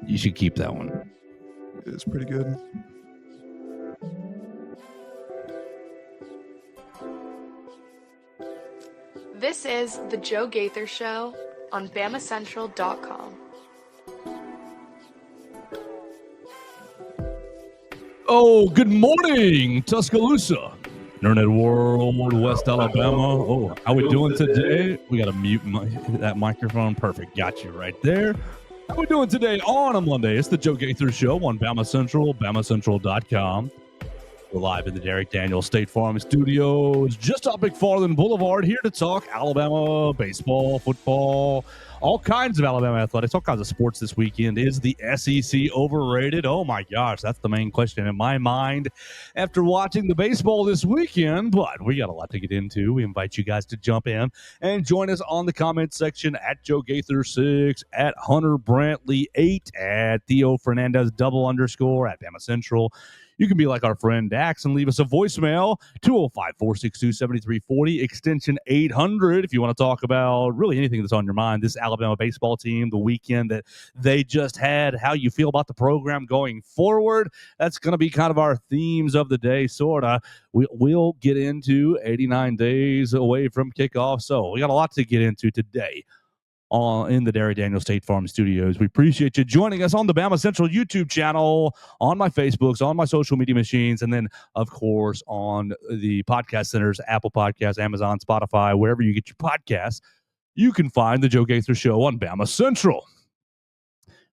You should keep that one. It's pretty good. This is The Joe Gaither Show on BamaCentral.com. Oh, good morning, Tuscaloosa, Internet World, West Alabama. Oh, how we doing today? We got to mute that microphone. Perfect. Got you right there. How we doing today on a Monday? It's the Joe Gaither Show on Bama Central, BamaCentral.com. We're live in the Derek Daniels State Farm Studios, just off McFarland Boulevard, here to talk Alabama baseball, football, all kinds of Alabama athletics, all kinds of sports this weekend. Is the SEC overrated? Oh my gosh, that's the main question in my mind after watching the baseball this weekend. But we got a lot to get into. We invite you guys to jump in and join us on the comment section at Joe Gaither 6, at Hunter Brantley 8, at Theo Fernandez _ at Bama Central. You can be like our friend Dax and leave us a voicemail, 205-462-7340, extension 800, if you want to talk about really anything that's on your mind. This Alabama baseball team, the weekend that they just had, how you feel about the program going forward. That's going to be kind of our themes of the day, sort of. We'll get into 89 days away from kickoff, so we got a lot to get into today in the Derek Daniels State Farm Studios. We appreciate you joining us on the Bama Central YouTube channel, on my Facebooks, on my social media machines, and then, of course, on the podcast centers, Apple Podcasts, Amazon, Spotify, wherever you get your podcasts. You can find the Joe Gaither Show on Bama Central.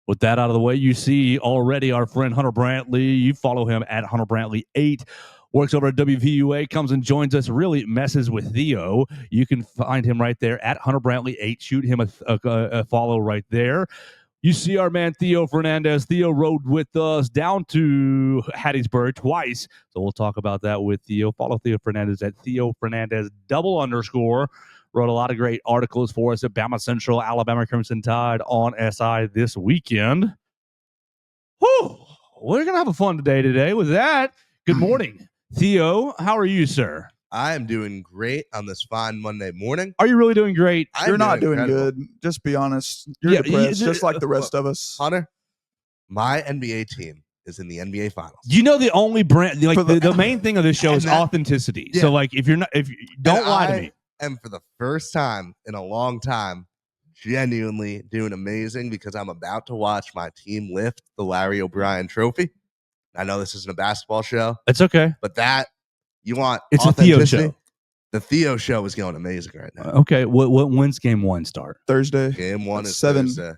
With that out of the way, you see already our friend Hunter Brantley. You follow him at Hunter Brantley 8. Works over at WVUA, comes and joins us, really messes with Theo. You can find him right there at Hunter Brantley 8. Shoot him a follow right there. You see our man Theo Fernandez. Theo rode with us down to Hattiesburg twice. So we'll talk about that with Theo. Follow Theo Fernandez at Theo Fernandez _. Wrote a lot of great articles for us at Bama Central, Alabama Crimson Tide on SI this weekend. Whew, we're going to have a fun day today with that. Good morning. Theo, how are you, sir? I am doing great on this fine Monday morning. Are you really doing great? You're not doing good. Just be honest. You're depressed, just like the rest of us. Hunter, my NBA team is in the NBA Finals. You know the only brand, like the main thing of this show is authenticity. Yeah. So, like, if you don't lie to me. And for the first time in a long time, genuinely doing amazing because I'm about to watch my team lift the Larry O'Brien Trophy. I know this isn't a basketball show. It's okay. But you want it's authenticity. A Theo show. The Theo show is going amazing right now. Okay. When's game one start? Thursday. Game one is 7. Thursday.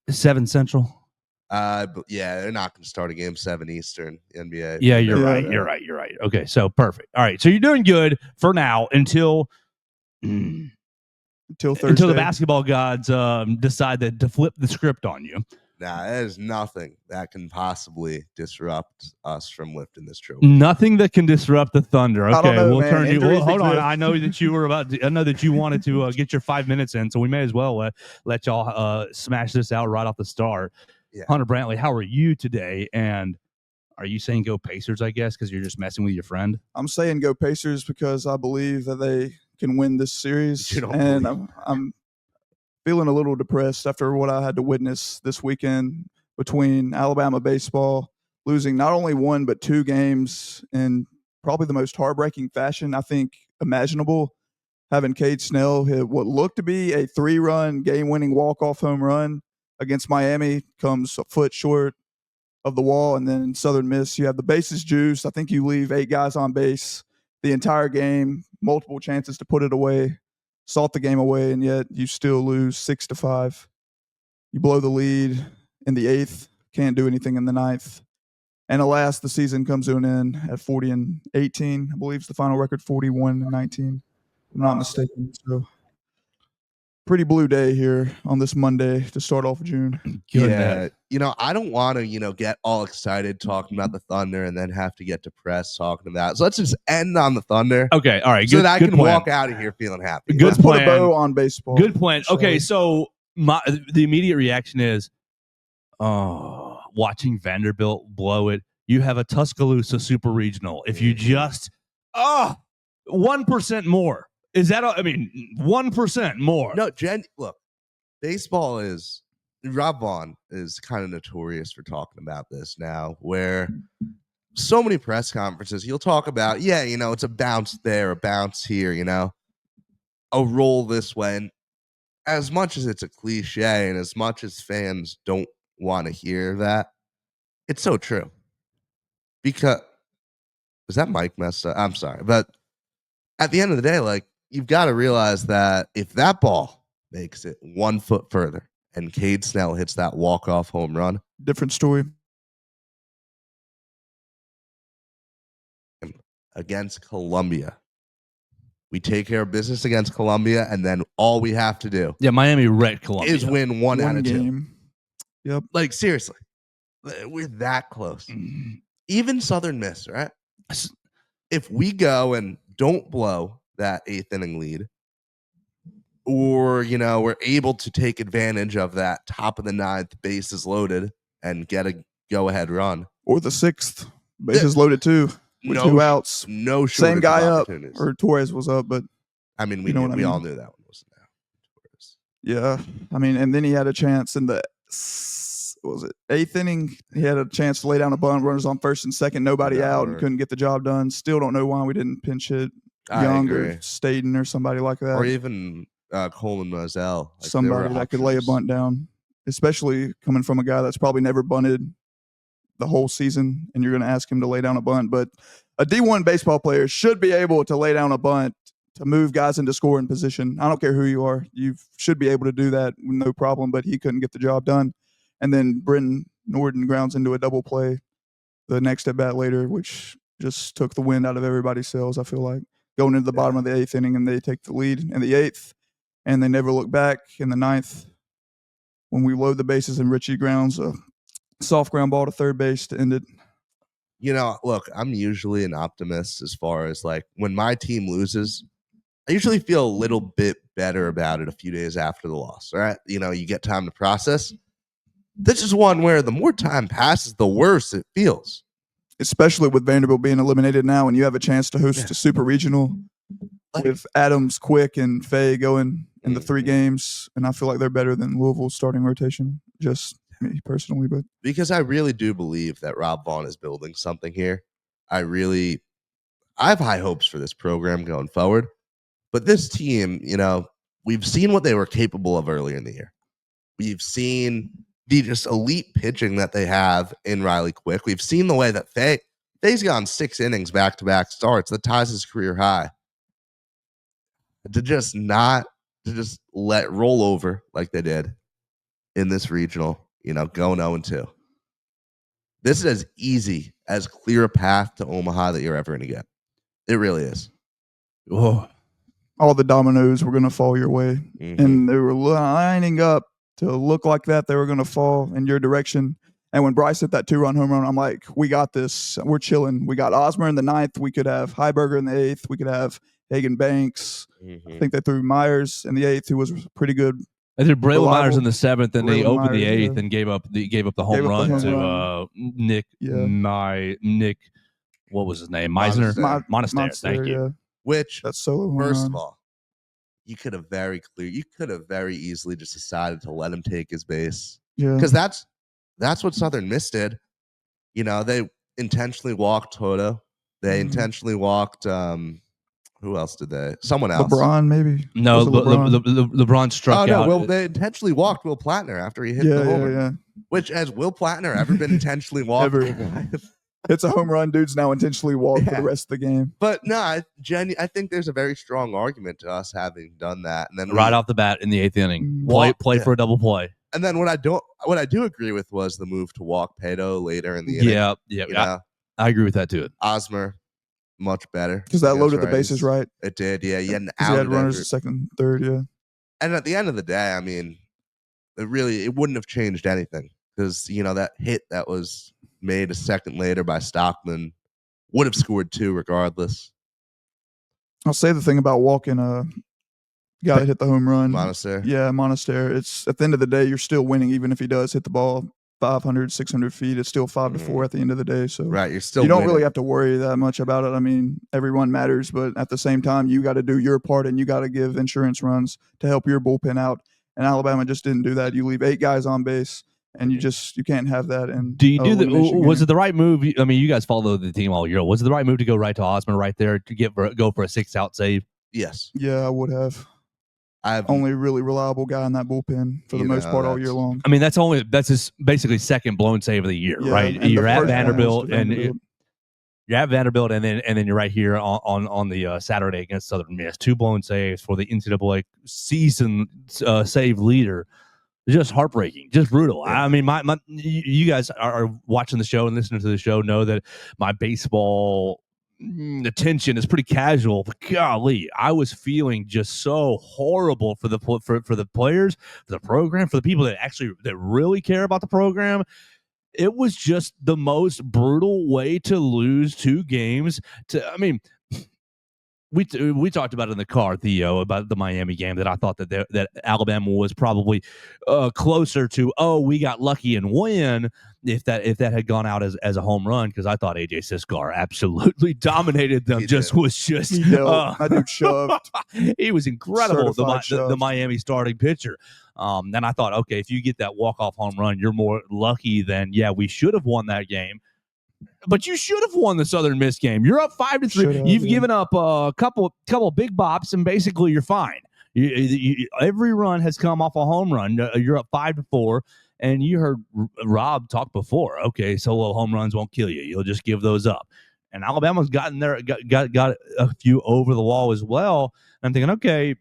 7 Central? But yeah, they're not going to start a game 7 Eastern NBA. Yeah, you're right. You're right. Okay, so perfect. All right. So you're doing good for now until Thursday. Until the basketball gods decide to flip the script on you. Nah, there's nothing that can possibly disrupt us from lifting this trophy. Nothing that can disrupt the Thunder. Okay, we'll turn you. Well, hold on. I know that you were I know that you wanted to get your 5 minutes in, so we may as well let y'all smash this out right off the start. Yeah. Hunter Brantley, how are you today? And are you saying go Pacers? I guess because you're just messing with your friend. I'm saying go Pacers because I believe that they can win this series, and I'm feeling a little depressed after what I had to witness this weekend between Alabama baseball losing not only 1 but 2 games in probably the most heartbreaking fashion I think imaginable. Having Cade Snell hit what looked to be a 3-run game-winning walk-off home run against Miami, comes a foot short of the wall, and then in Southern Miss you have the bases juiced. I think you leave 8 guys on base the entire game, multiple chances to put it away. Salt the game away, and yet you still lose 6-5. You blow the lead in the 8th, can't do anything in the 9th. And alas, the season comes to an end at 40-18. I believe it's the final record, 41-19. I'm not mistaken. So pretty blue day here on this Monday to start off June. Yeah, I don't want to, get all excited talking about the Thunder and then have to get depressed talking about it. So let's just end on the Thunder. Okay, all right. So that I can walk out of here feeling happy. Good Let's plan. Put a bow on baseball. Good plan. Okay, so the immediate reaction is, watching Vanderbilt blow it. You have a Tuscaloosa Super Regional. If you just 1% more. Is that 1% more? No, look, baseball is Rob Vaughn is kind of notorious for talking about this now, where so many press conferences he'll talk about, it's a bounce there, a bounce here, a roll this way. And as much as it's a cliche and as much as fans don't want to hear that, it's so true. Because is that mic messed up? I'm sorry. But at the end of the day, like, you've got to realize that if that ball makes it 1 foot further and Cade Snell hits that walk-off home run, different story. Against Columbia, we take care of business against Columbia, and then all we have to do Miami wrecked Columbia. is win one out of game. 2. Yep. Like, seriously, we're that close. Even Southern Miss, right? If we go and don't blow that 8th inning lead, or, we're able to take advantage of that top of the 9th, bases loaded, and get a go-ahead run. Or the 6th, bases loaded too, with 2 outs. No same guy up, or Torres was up, but I mean, we all knew that one was now. Torres. Yeah, I mean, and then he had a chance in the 8th inning. He had a chance to lay down a bunt, runners on first and second, nobody out, and couldn't get the job done. Still don't know why we didn't pinch hit Young or Staten or somebody like that, or even Coleman Moselle, somebody that could lay a bunt down, especially coming from a guy that's probably never bunted the whole season, and you're going to ask him to lay down a bunt. But a D1 baseball player should be able to lay down a bunt to move guys into scoring position. I don't care who you are. You should be able to do that with no problem, but he couldn't get the job done. And then Brenton Norden grounds into a double play the next at bat later, which just took the wind out of everybody's sails, I feel like. Going into the bottom of the 8th inning, and they take the lead in the 8th, and they never look back in the 9th. When we load the bases and Richie grounds a soft ground ball to third base to end it. Look, I'm usually an optimist as far as, like, when my team loses, I usually feel a little bit better about it a few days after the loss, right? You get time to process. This is one where the more time passes, the worse it feels. Especially with Vanderbilt being eliminated now, and you have a chance to host a super regional with Adams, Quick, and Fay going in the 3 games. And I feel like they're better than Louisville's starting rotation, just me personally. But because I really do believe that Rob Vaughn is building something here. I have high hopes for this program going forward. But this team, we've seen what they were capable of earlier in the year. We've seen the just elite pitching that they have in Riley Quick. We've seen the way that Fay's gone 6 innings back-to-back starts. That ties his career high. To just let roll over like they did in this regional, going 0-2. This is as easy, as clear a path to Omaha that you're ever going to get. It really is. Oh. All the dominoes were going to fall your way. Mm-hmm. And they were lining up to look like that they were going to fall in your direction. And when Bryce hit that 2-run home run, I'm like, we got this. We're chilling. We got Osmer in the 9th. We could have Heiberger in the 8th. We could have Hagen Banks. Mm-hmm. I think they threw Myers in the 8th, who was pretty good. They threw Braylon Myers in the 7th, and they opened the 8th and gave up the home run to Nick. Nick, what was his name? Monastery. Thank you. Yeah. Which, that's solo first of all, you could have very easily just decided to let him take his base. Yeah. Because that's what Southern Miss did. They intentionally walked Toto. They intentionally walked who else did they? Someone else. LeBron, maybe. No, LeBron struck out. Well, they intentionally walked Will Plattner after he hit the homer. Yeah. Which, has Will Plattner ever been intentionally walked? It's a home run. Dude's now intentionally walked for the rest of the game. But no, I think there's a very strong argument to us having done that. And then right off the bat in the 8th inning, play for a double play. And then what I do agree with was the move to walk Pato later in the inning. Yeah. I agree with that too. Osmer, much better. Because that loaded the bases right. It did, yeah. You had an out. He had runners at second, third, yeah. And at the end of the day, I mean, it wouldn't have changed anything. Because, that hit that was made a second later by Stockman would have scored 2 regardless. I'll say the thing about walking guy that hit the home run. Monastery. Yeah, Monastery. It's at the end of the day, you're still winning, even if he does hit the ball 500, 600 feet. It's still 5-4 at the end of the day. So right, you don't really have to worry that much about it. I mean, every run matters, but at the same time, you got to do your part, and you got to give insurance runs to help your bullpen out. and Alabama just didn't do that. You leave 8 guys on base, and you can't have that. And do you do that? Was it the right move? I mean, you guys followed the team all year. Was it the right move to go right to Osmer right there to go for a 6-out save? Yes. Yeah, I would have. I've only really reliable guy in that bullpen for the most part all year long. I mean, that's his basically second blown save of the year, right? You're at Vanderbilt, and you're at Vanderbilt, and then you're right here on the Saturday against Southern Miss. 2 blown saves for the NCAA season save leader. Just heartbreaking, just brutal. Yeah. I mean, you guys are watching the show and listening to the show know that my baseball attention is pretty casual, but golly, I was feeling just so horrible for the players, for the program, for the people that really care about the program. It was just the most brutal way to lose 2 games. We talked about it in the car, Theo, about the Miami game, that I thought that Alabama was probably closer to, we got lucky and win if that had gone out as a home run, because I thought AJ Siskar absolutely dominated them. That dude shoved. He was incredible, the Miami starting pitcher. And I thought, okay, if you get that walk-off home run, you're more lucky than, we should have won that game. But you should have won the Southern Miss game. You're up 5-3. You've given up a couple big bops, and basically you're fine. Every run has come off a home run. You're up 5-4, and you heard Rob talk before. Okay, solo home runs won't kill you. You'll just give those up. And Alabama's gotten there, got a few over the wall as well. And I'm thinking, okay,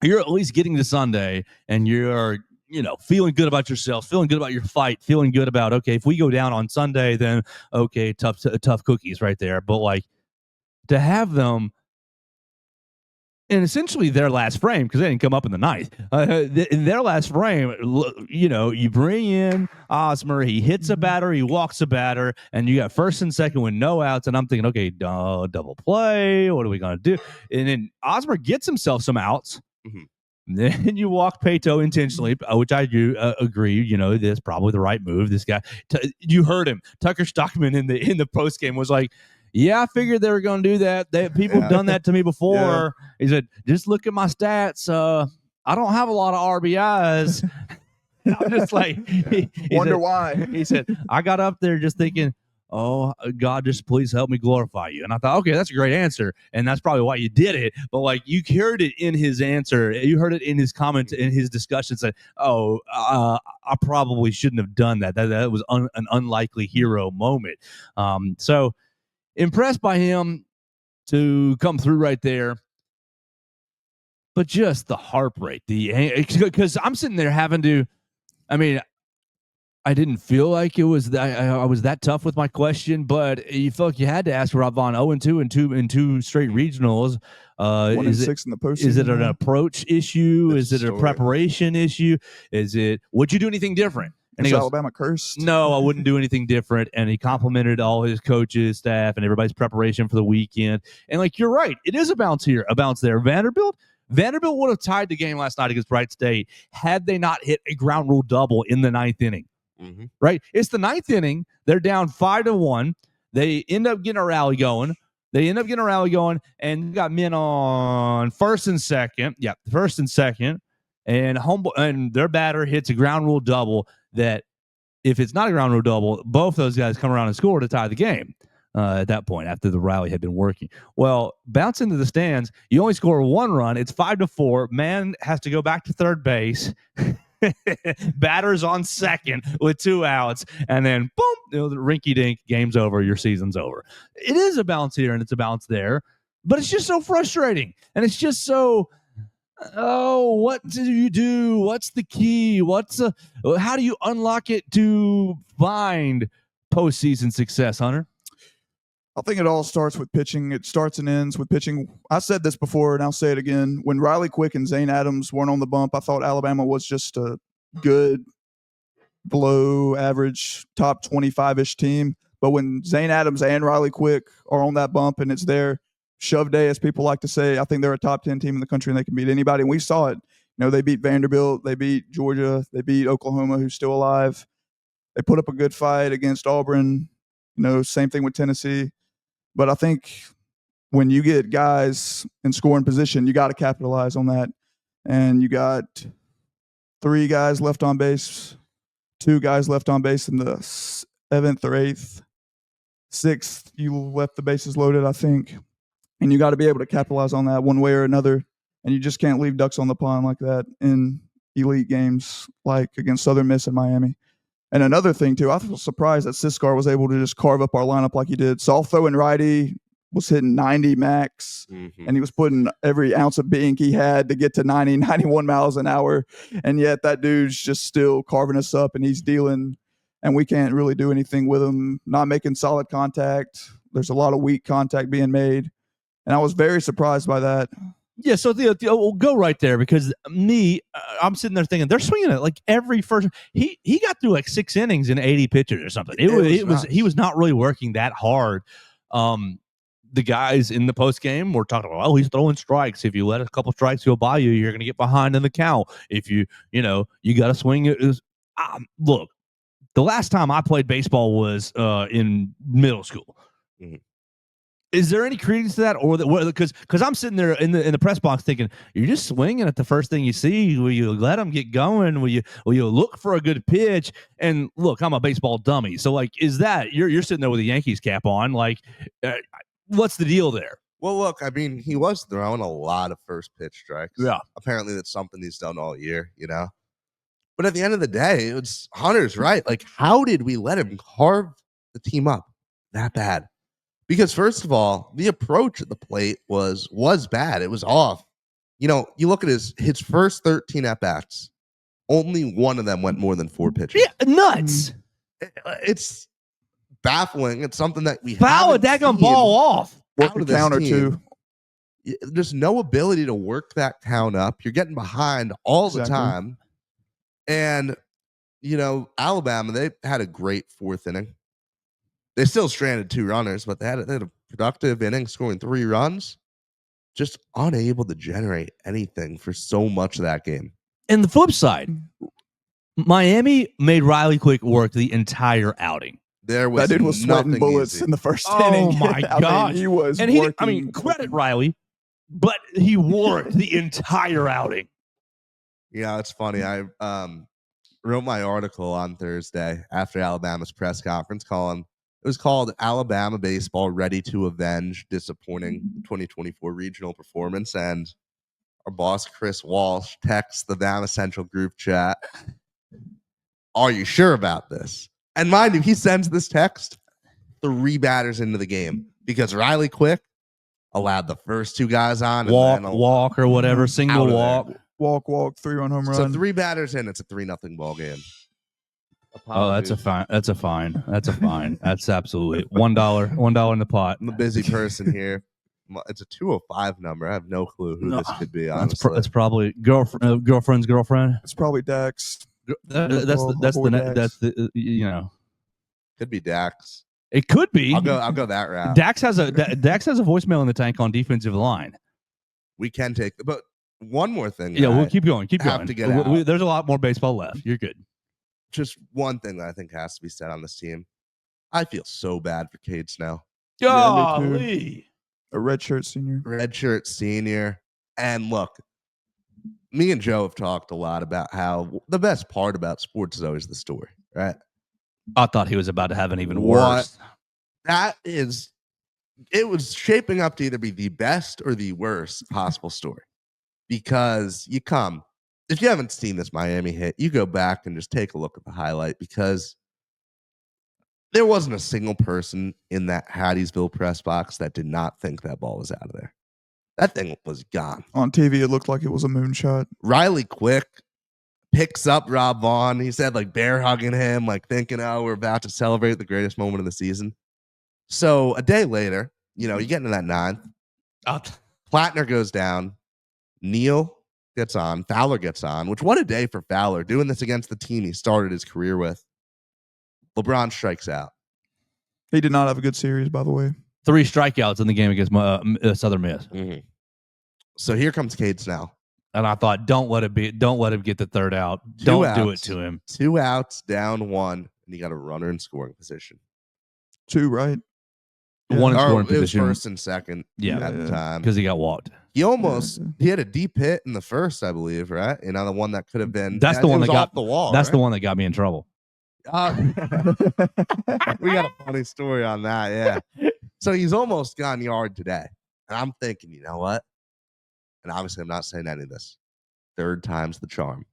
you're at least getting to Sunday, and you're feeling good about yourself, feeling good about your fight, feeling good about, okay, if we go down on Sunday, then okay, tough cookies right there. But like, to have them in essentially their last frame, because they didn't come up in the ninth, in their last frame, you bring in Osmer, he hits a batter, he walks a batter, and you got first and second with no outs, and I'm thinking, okay, double play, what are we going to do? And then Osmer gets himself some outs. Mm-hmm. Then you walk Pato intentionally, which I do agree. That's probably the right move. This guy, you heard him. Tucker Stockman in the post game was like, "Yeah, I figured they were going to do that. People have done that to me before." Yeah. He said, "Just look at my stats. I don't have a lot of RBIs." I'm just like, wonder why. He said, "I got up there just thinking, oh, God, just please help me glorify you." And I thought, okay, that's a great answer. And that's probably why you did it. But like, you heard it in his answer. You heard it in his comments, in his discussion, say, I probably shouldn't have done that. That was an unlikely hero moment. So impressed by him to come through right there. But just the heartbreak, because I'm sitting there having to, I didn't feel like it was that I was that tough with my question, but you felt like you had to ask Rob Vaughn. 0-2 in 2 straight regionals. 1-6 in the postseason. Is it an approach issue? Is it a preparation issue? Would you do anything different? And he goes, Alabama cursed. No, I wouldn't do anything different. And he complimented all his coaches, staff, and everybody's preparation for the weekend. And like, you're right, it is a bounce here, a bounce there. Vanderbilt would have tied the game last night against Wright State had they not hit a ground rule double in the 9th inning. Mm-hmm. Right? It's the 9th inning. They're down 5-1. They end up getting a rally going. And you got men on first and second. Yeah, first and second. And their batter hits a ground rule double that, if it's not a ground rule double, both those guys come around and score to tie the game at that point after the rally had been working. Well, bounce into the stands. You only score 1 run. It's 5-4. Man has to go back to third base. Batter's on second with 2 outs, and then boom, the rinky dink, game's over, your season's over. It is a bounce here and it's a bounce there, but it's just so frustrating, and it's just so, what do you do? What's the key? How do you unlock it to find postseason success, Hunter? I think it all starts with pitching. It starts and ends with pitching. I said this before, and I'll say it again. When Riley Quick and Zane Adams weren't on the bump, I thought Alabama was just a good, below average, top 25-ish team. But when Zane Adams and Riley Quick are on that bump and it's their shove day, as people like to say, I think they're a top 10 team in the country and they can beat anybody. And we saw it. They beat Vanderbilt. They beat Georgia. They beat Oklahoma, who's still alive. They put up a good fight against Auburn. Same thing with Tennessee. But I think when you get guys in scoring position, you got to capitalize on that. And you got 3 guys left on base, 2 guys left on base in the 7th or 8th. 6th, you left the bases loaded, I think. And you got to be able to capitalize on that one way or another. And you just can't leave ducks on the pond like that in elite games like against Southern Miss and Miami. And another thing, too, I was surprised that Siskar was able to just carve up our lineup like he did. Soft throwing righty, was hitting 90 max, and he was putting every ounce of being he had to get to 90, 91 miles an hour. And yet that dude's just still carving us up, and he's dealing, and we can't really do anything with him, not making solid contact. There's a lot of weak contact being made. And I was very surprised by that. Yeah, so we'll go right there because I'm sitting there thinking they're swinging it like every first. He got through like 6 innings in 80 pitches or something. He was not really working that hard. The guys in the post game were talking about, he's throwing strikes. If you let a couple strikes go by you, you're going to get behind in the count. If you got to swing it. Look, the last time I played baseball was in middle school. Mm-hmm. Is there any credence to that, or because I'm sitting there in the press box thinking you're just swinging at the first thing you see? Will you let them get going? Will you look for a good pitch? And look, I'm a baseball dummy, so like, is that you're sitting there with a Yankees cap on? Like, what's the deal there? Well, look, I mean, he was throwing a lot of first pitch strikes. Yeah, apparently that's something he's done all year, But at the end of the day, it's Hunter's right. Like, how did we let him carve the team up that bad? Because first of all, the approach at the plate was bad. It was off. You look at his first 13 at-bats, only one of them went more than 4 pitches. Yeah, nuts. It's baffling. It's something that we foul a daggone ball off. Work the counter too. There's no ability to work that count up. You're getting behind all the time. And, Alabama, they had a great 4th inning. They still stranded 2 runners, but they had a productive inning, scoring 3 runs. Just unable to generate anything for so much of that game. And the flip side, Miami made Riley Quick work the entire outing. That dude was sweating bullets easy in the first inning. Oh my gosh, he was. Credit Riley, but he worked the entire outing. Yeah, it's funny. I wrote my article on Thursday after Alabama's press conference it was called Alabama Baseball Ready to Avenge Disappointing 2024 Regional Performance. And our boss, Chris Walsh, texts the Bama Central group chat, "Are you sure about this?" And mind you, he sends this text 3 batters into the game because Riley Quick allowed the first 2 guys on. Walk or whatever, single walk. Walk, 3-run home run. So 3 batters in, it's a 3-0 ball game. Apologies. That's a fine. That's absolutely $1 in the pot. I'm a busy person here. It's a 205 number. I have no clue who this could be. Honestly, that's probably girlfriend's girlfriend. It's probably Dax. That's could be Dax. It could be. I'll go that route. Dax has a voicemail in the tank on defensive line. We can take, but one more thing. Yeah, we'll keep going. Have to get out. There's a lot more baseball left. You're good. Just one thing that I think has to be said on this team. I feel so bad for Cade Snell. Golly. A redshirt senior. And look, me and Joe have talked a lot about how the best part about sports is always the story, right? I thought he was about to have an even worse. It was shaping up to either be the best or the worst possible story. Because if you haven't seen this Miami hit, you go back and just take a look at the highlight, because there wasn't a single person in that Hattiesburg press box that did not think that ball was out of there. That thing was gone. On TV, it looked like it was a moonshot. Riley Quick picks up Rob Vaughn. He said, like, bear hugging him, like thinking, we're about to celebrate the greatest moment of the season. So a day later, you get into that 9th. Plattner goes down. Neal gets on. Fowler gets on, which what a day for Fowler, doing this against the team he started his career with. LeBron strikes out. He did not have a good series, by the way. 3 strikeouts in the game against Southern Miss. Mm-hmm. So here comes Cade Snell. And I thought, don't let him get the 3rd out. Do it to him. 2 outs, down 1, and you got a runner in scoring position. 2, right? One in scoring It was position. first and second at the time. Because he got walked. He had a deep hit in the first, I believe, right? You know, the one that could have been. That's the one that got off the wall. That's right? the one that got me in trouble. We got a funny story on that. Yeah. So he's almost gone yard today. And I'm thinking, you know what? And obviously I'm not saying any of this. Third time's the charm.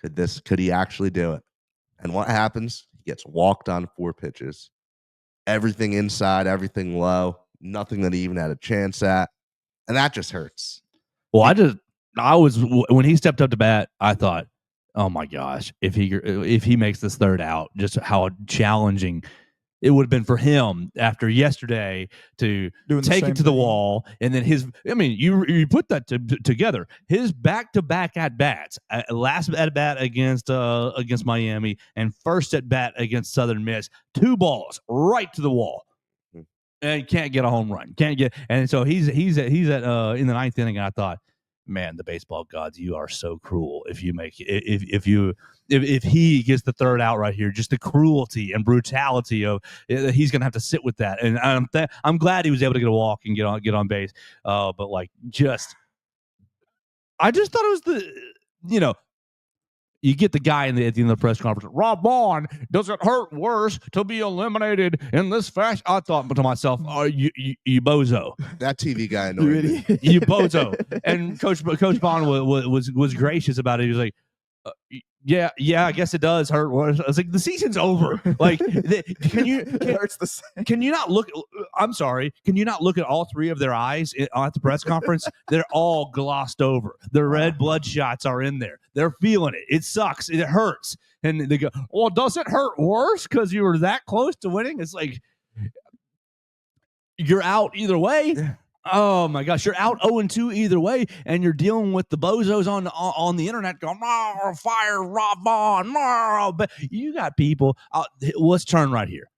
Could he actually do it? And what happens? He gets walked on 4 pitches. Everything inside, everything low, nothing that he even had a chance at. And that just hurts. Well, when he stepped up to bat, I thought, oh my gosh, if he makes this third out, just how challenging it would have been for him after yesterday to take it to the wall. And then you put that together. His back-to-back at-bats, last at-bat against Miami and first at-bat against Southern Miss, 2 balls right to the wall. And can't get a home run. And so he's at in the 9th inning, and I thought, man, the baseball gods, you are so cruel if he gets the third out right here, just the cruelty and brutality of he's gonna have to sit with that. And I'm glad he was able to get a walk and get on base. But I just thought it was you get the guy at the end of the press conference, Rob Vaughn, does it hurt worse to be eliminated in this fashion? I thought to myself, oh, you bozo. That TV guy annoyed me. You bozo. And Coach Vaughn was gracious about it. He was like, yeah, I guess it does hurt worse. I was like, the season's over. Like, can you not look? I'm sorry. Can you not look at all 3 of their eyes at the press conference? They're all glossed over. The red blood shots are in there. They're feeling it. It sucks. It hurts. And they go, well, does it hurt worse because you were that close to winning? It's like, you're out either way. Yeah. Oh my gosh, you're out 0-2 either way, and you're dealing with the bozos on the internet going, fire Rob Vaughn. But you got people. Let's turn right here.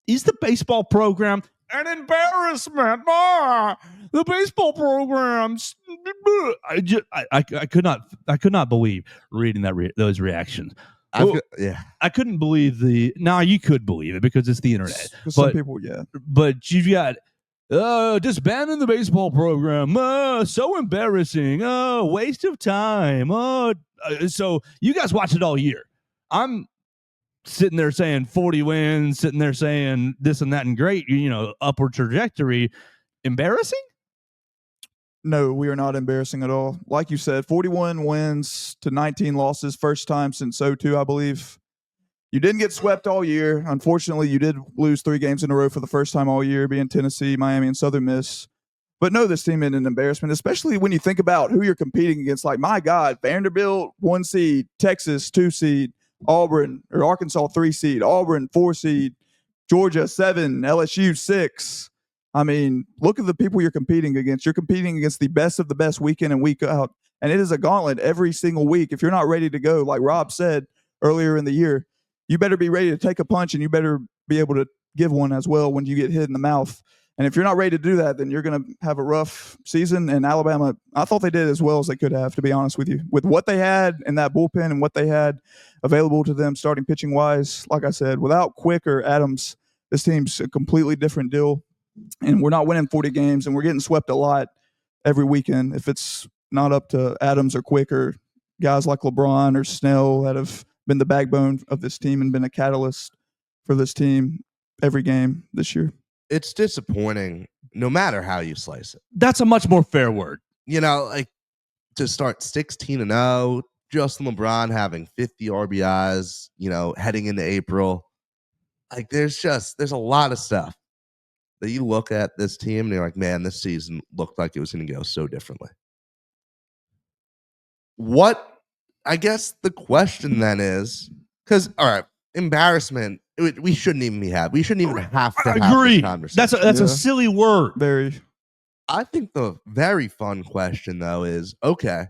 Is the baseball program an embarrassment? The baseball programs. I could not believe reading those reactions. I couldn't believe you could believe it because it's the internet. Some people, yeah. But you've got disbanding the baseball program. So embarrassing. Waste of time. So you guys watch it all year. I'm sitting there saying 40 wins, sitting there saying this and that and great, upward trajectory. Embarrassing? No, we are not embarrassing at all. Like you said, 41 wins to 19 losses, first time since 2002, I believe. You didn't get swept all year. Unfortunately, you did lose 3 games in a row for the first time all year, being Tennessee, Miami, and Southern Miss. But no, this team isn't an embarrassment, especially when you think about who you're competing against. Like, my God, Vanderbilt, 1 seed, Texas, 2 seed, Arkansas, 3 seed, Auburn, 4 seed, Georgia, 7, LSU, 6. I mean, look at the people you're competing against. You're competing against the best of the best week in and week out. And it is a gauntlet every single week. If you're not ready to go, like Rob said earlier in the year, you better be ready to take a punch, and you better be able to give one as well when you get hit in the mouth. And if you're not ready to do that, then you're going to have a rough season. And Alabama, I thought they did as well as they could have, to be honest with you. With what they had in that bullpen and what they had available to them starting pitching-wise, like I said, without Quick or Adams, this team's a completely different deal. And we're not winning 40 games, and we're getting swept a lot every weekend. If it's not up to Adams or Quick or guys like LeBron or Snell that have been the backbone of this team and been a catalyst for this team every game this year. It's disappointing no matter how you slice it. That's a much more fair word. Like to start 16-0, Justin LeBron having 50 RBIs, heading into April. Like there's a lot of stuff that you look at this team and you're like, man, this season looked like it was going to go so differently. I guess the question then is, because, all right, embarrassment, we shouldn't even have this conversation. That's a silly word. Very. I think the very fun question, though, is, okay,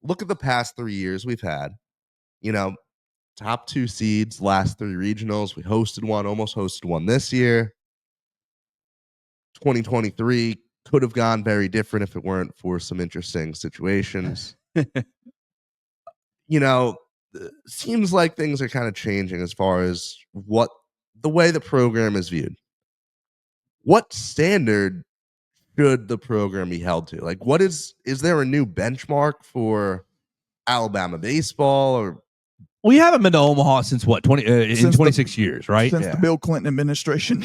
look at the past 3 years we've had. Top 2 seeds, last 3 regionals. We almost hosted one this year. 2023 could have gone very different if it weren't for some interesting situations. Seems like things are kind of changing as far as the way the program is viewed. what standard should the program be held to? Like, what is there a new benchmark for Alabama baseball? Or we haven't been to Omaha since what, in 26 years, right? Since the Bill Clinton administration.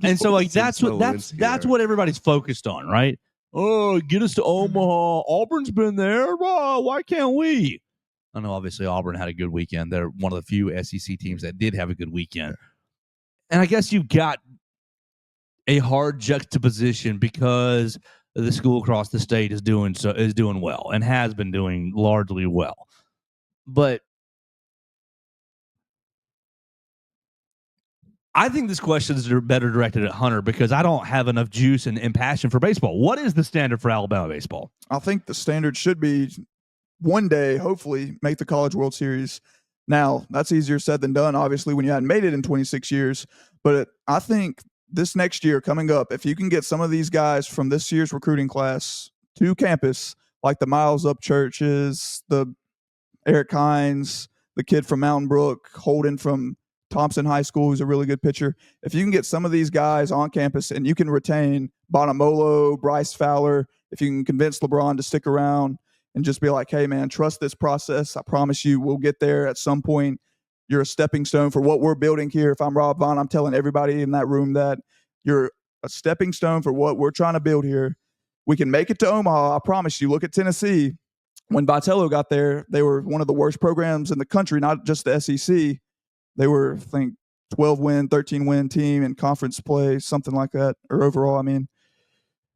And so like that's what everybody's focused on, right? Oh, get us to Omaha. Auburn's been there. Oh, why can't we? I know obviously Auburn had a good weekend. They're one of the few SEC teams that did have a good weekend. And I guess you've got a hard juxtaposition because the school across the state is doing well and has been doing largely well. But I think this question is better directed at Hunter because I don't have enough juice and passion for baseball. What is the standard for Alabama baseball? I think the standard should be one day, hopefully, make the College World Series. Now, that's easier said than done, obviously, when you hadn't made it in 26 years. But I think this next year coming up, if you can get some of these guys from this year's recruiting class to campus, like the Miles Up Churches, the Eric Hines, the kid from Mountain Brook, Holden from Thompson High School, who's a really good pitcher. If you can get some of these guys on campus and you can retain Bonamolo, Bryce Fowler, if you can convince LeBron to stick around and just be like, hey, man, trust this process. I promise you we'll get there at some point. You're a stepping stone for what we're building here. If I'm Rob Vaughn, I'm telling everybody in that room that you're a stepping stone for what we're trying to build here. We can make it to Omaha. I promise you. Look at Tennessee. When Vitello got there, they were one of the worst programs in the country, not just the SEC. They were, I think, 12-win, 13-win team in conference play, something like that, or overall, I mean.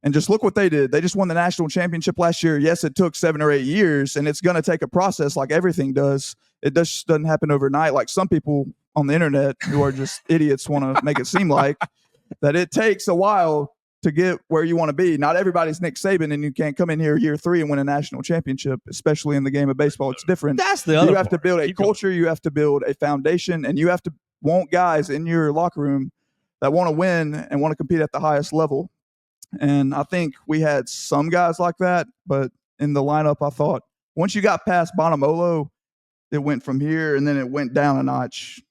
And just look what they did. They just won the national championship last year. Yes, it took 7 or 8 years, and it's going to take a process like everything does. It just doesn't happen overnight like some people on the internet who are just idiots want to make it seem like, that it takes a while to get where you want to be. Not everybody's Nick Saban, and you can't come in here year 3 and win a national championship, especially in the game of baseball. It's different. That's the other You have part. to build a culture. You have to build a foundation, and you have to want guys in your locker room that want to win and want to compete at the highest level. And I think we had some guys like that, but in the lineup, I thought once you got past Bonamolo, it went from here, and then it went down a notch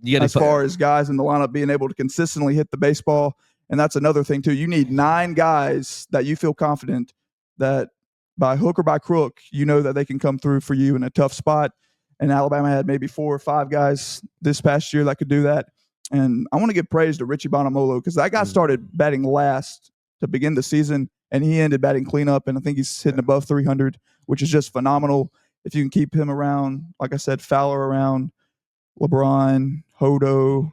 as far as guys in the lineup being able to consistently hit the baseball. And that's another thing, too. You need 9 guys that you feel confident that by hook or by crook, you know that they can come through for you in a tough spot. And Alabama had maybe 4 or 5 guys this past year that could do that. And I want to give praise to Richie Bonamolo because that guy started batting last to begin the season, and he ended batting cleanup, and I think he's hitting above 300, which is just phenomenal. If you can keep him around, like I said, Fowler around, LeBron, Hodo.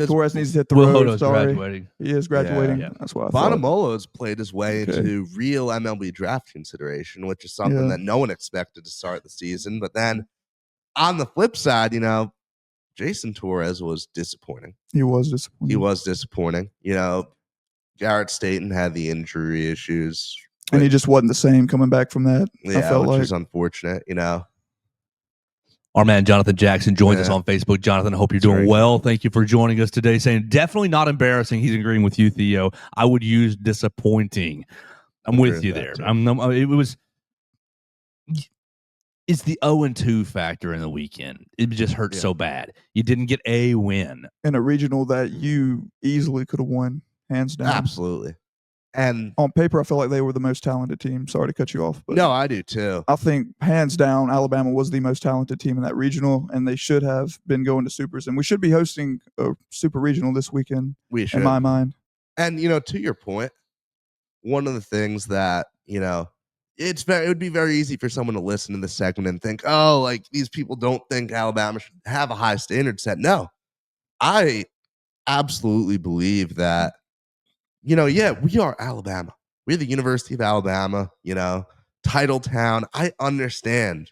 Torres needs to hit the road. Hodo's graduating. He is graduating. Yeah. That's why I thought. Bonamolo's played his way into real MLB draft consideration, which is something that no one expected to start the season. But then on the flip side, Jason Torres was disappointing. He was disappointing. Garrett Staten had the injury issues. And he just wasn't the same coming back from that. Yeah, I felt which like. is unfortunate, Our man Jonathan Jackson joins us on Facebook. Jonathan, I hope you're doing well. Thank you for joining us today. Saying definitely not embarrassing. He's agreeing with you, Theo. I would use disappointing. I'm with you there. It's the 0-2 factor in the weekend. It just hurt so bad. You didn't get a win in a regional that you easily could have won, hands down. Absolutely. And on paper, I feel like they were the most talented team. Sorry to cut you off. But no, I do too. I think hands down, Alabama was the most talented team in that regional, and they should have been going to supers. And we should be hosting a super regional this weekend. We should, in my mind. And to your point, one of the things that it would be very easy for someone to listen to this segment and think, oh, like these people don't think Alabama should have a high standard set. No, I absolutely believe that. We are Alabama. We're the University of Alabama, title town. I understand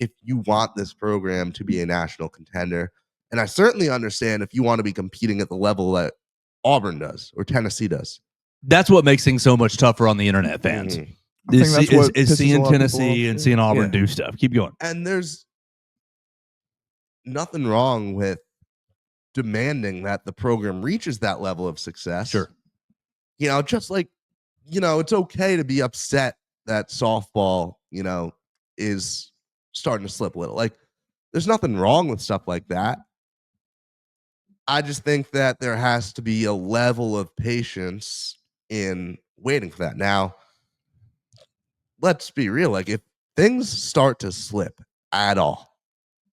if you want this program to be a national contender. And I certainly understand if you want to be competing at the level that Auburn does or Tennessee does. That's what makes things so much tougher on the internet fans. Is seeing Tennessee and seeing Auburn do stuff. Keep going. And there's nothing wrong with demanding that the program reaches that level of success. Sure. Just like, it's okay to be upset that softball, is starting to slip a little. Like, there's nothing wrong with stuff like that. I just think that there has to be a level of patience in waiting for that. Now, let's be real. Like, if things start to slip at all,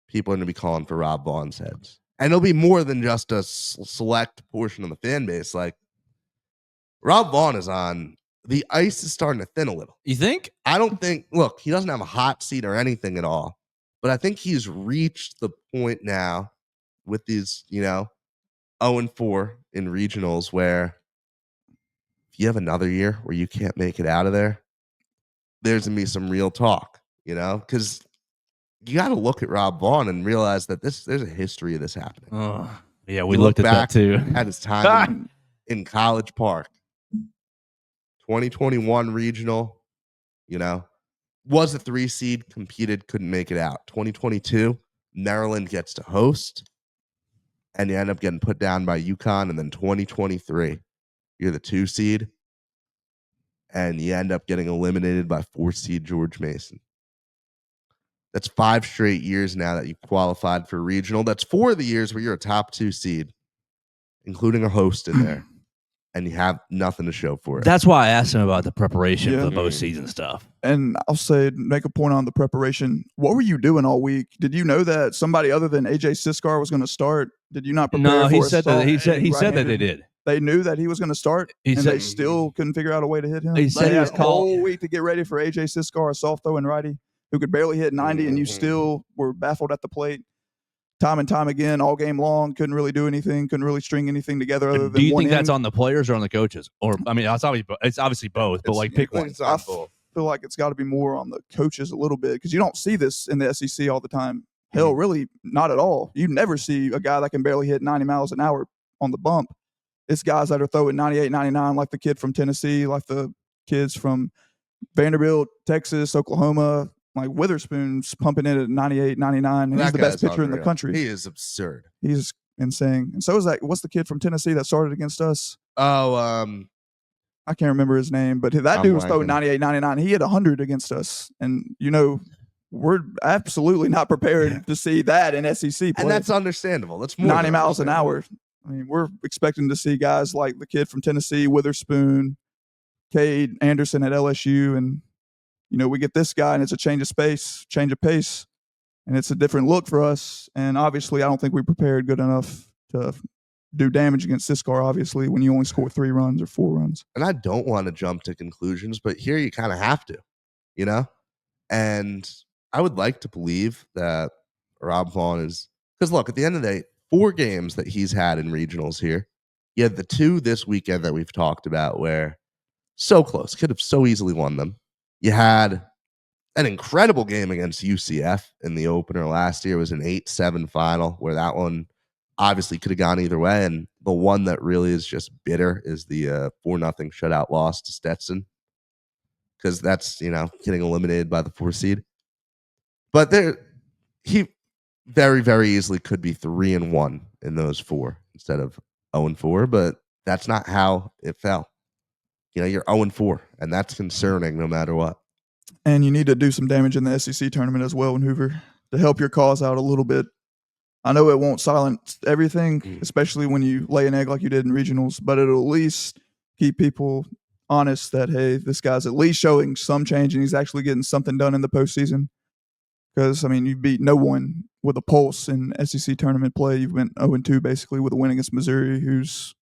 people are going to be calling for Rob Vaughn's heads. And it'll be more than just a select portion of the fan base. Like, Rob Vaughn is on, the ice is starting to thin a little. You think? I don't think, look, he doesn't have a hot seat or anything at all. But I think he's reached the point now with these, 0-4 in regionals where if you have another year where you can't make it out of there, there's going to be some real talk, because you got to look at Rob Vaughn and realize that there's a history of this happening. Yeah, we looked at that too. At his time in College Park, 2021 regional, was a 3 seed, competed, couldn't make it out. 2022, Maryland gets to host, and you end up getting put down by UConn. And then 2023, you're the 2 seed, and you end up getting eliminated by 4 seed George Mason. That's 5 straight years now that you qualified for regional. That's 4 of the years where you're a top 2 seed, including a host in there, and you have nothing to show for it. That's why I asked him about the preparation for the postseason stuff. And I'll say, make a point on the preparation. What were you doing all week? Did you know that somebody other than AJ Siskar was going to start? Did you not prepare? No, for he said that. He said that they did. They knew that he was going to start, and they still couldn't figure out a way to hit him. He said they he had was a whole week to get ready for AJ Siskar, a soft throwing righty who could barely hit 90, and you still were baffled at the plate. Time and time again, all game long, couldn't really do anything, couldn't really string anything together other than Do you one think that's inning. on the players or on the coaches? Or I mean, it's obviously both, but like pick one. I feel like it's got to be more on the coaches a little bit because you don't see this in the SEC all the time. Hell, really, not at all. You never see a guy that can barely hit 90 miles an hour on the bump. It's guys that are throwing 98, 99, like the kid from Tennessee, like the kids from Vanderbilt, Texas, Oklahoma. Like Witherspoon's pumping it at 98, 99. And he's the best pitcher in the country. He is absurd. He's insane. And so is that. What's the kid from Tennessee that started against us? Oh, I can't remember his name, but that dude was throwing 98, 99. He hit 100 against us. And, we're absolutely not prepared to see that in SEC play. And that's understandable. That's more 90 miles an hour. I mean, we're expecting to see guys like the kid from Tennessee, Witherspoon, Cade Anderson at LSU, and we get this guy, and it's a change of pace, and it's a different look for us. And obviously, I don't think we prepared good enough to do damage against Siskar, obviously, when you only score 3 runs or 4 runs. And I don't want to jump to conclusions, but here you kind of have to, And I would like to believe that Rob Vaughn is – because, look, at the end of the day, 4 games that he's had in regionals here. You had the 2 this weekend that we've talked about where so close, could have so easily won them. You had an incredible game against UCF in the opener last year. It was an 8-7 final where that one obviously could have gone either way. And the one that really is just bitter is the 4-0 shutout loss to Stetson, because that's, getting eliminated by the 4 seed. But he very, very easily could be 3-1 in those 4 instead of 0-4, but that's not how it fell. You're 0-4, and that's concerning no matter what. And you need to do some damage in the SEC tournament as well in Hoover to help your cause out a little bit. I know it won't silence everything, especially when you lay an egg like you did in regionals, but it'll at least keep people honest that, hey, this guy's at least showing some change and he's actually getting something done in the postseason. Because, you beat no one with a pulse in SEC tournament play. You've been 0-2 basically with a win against Missouri, who's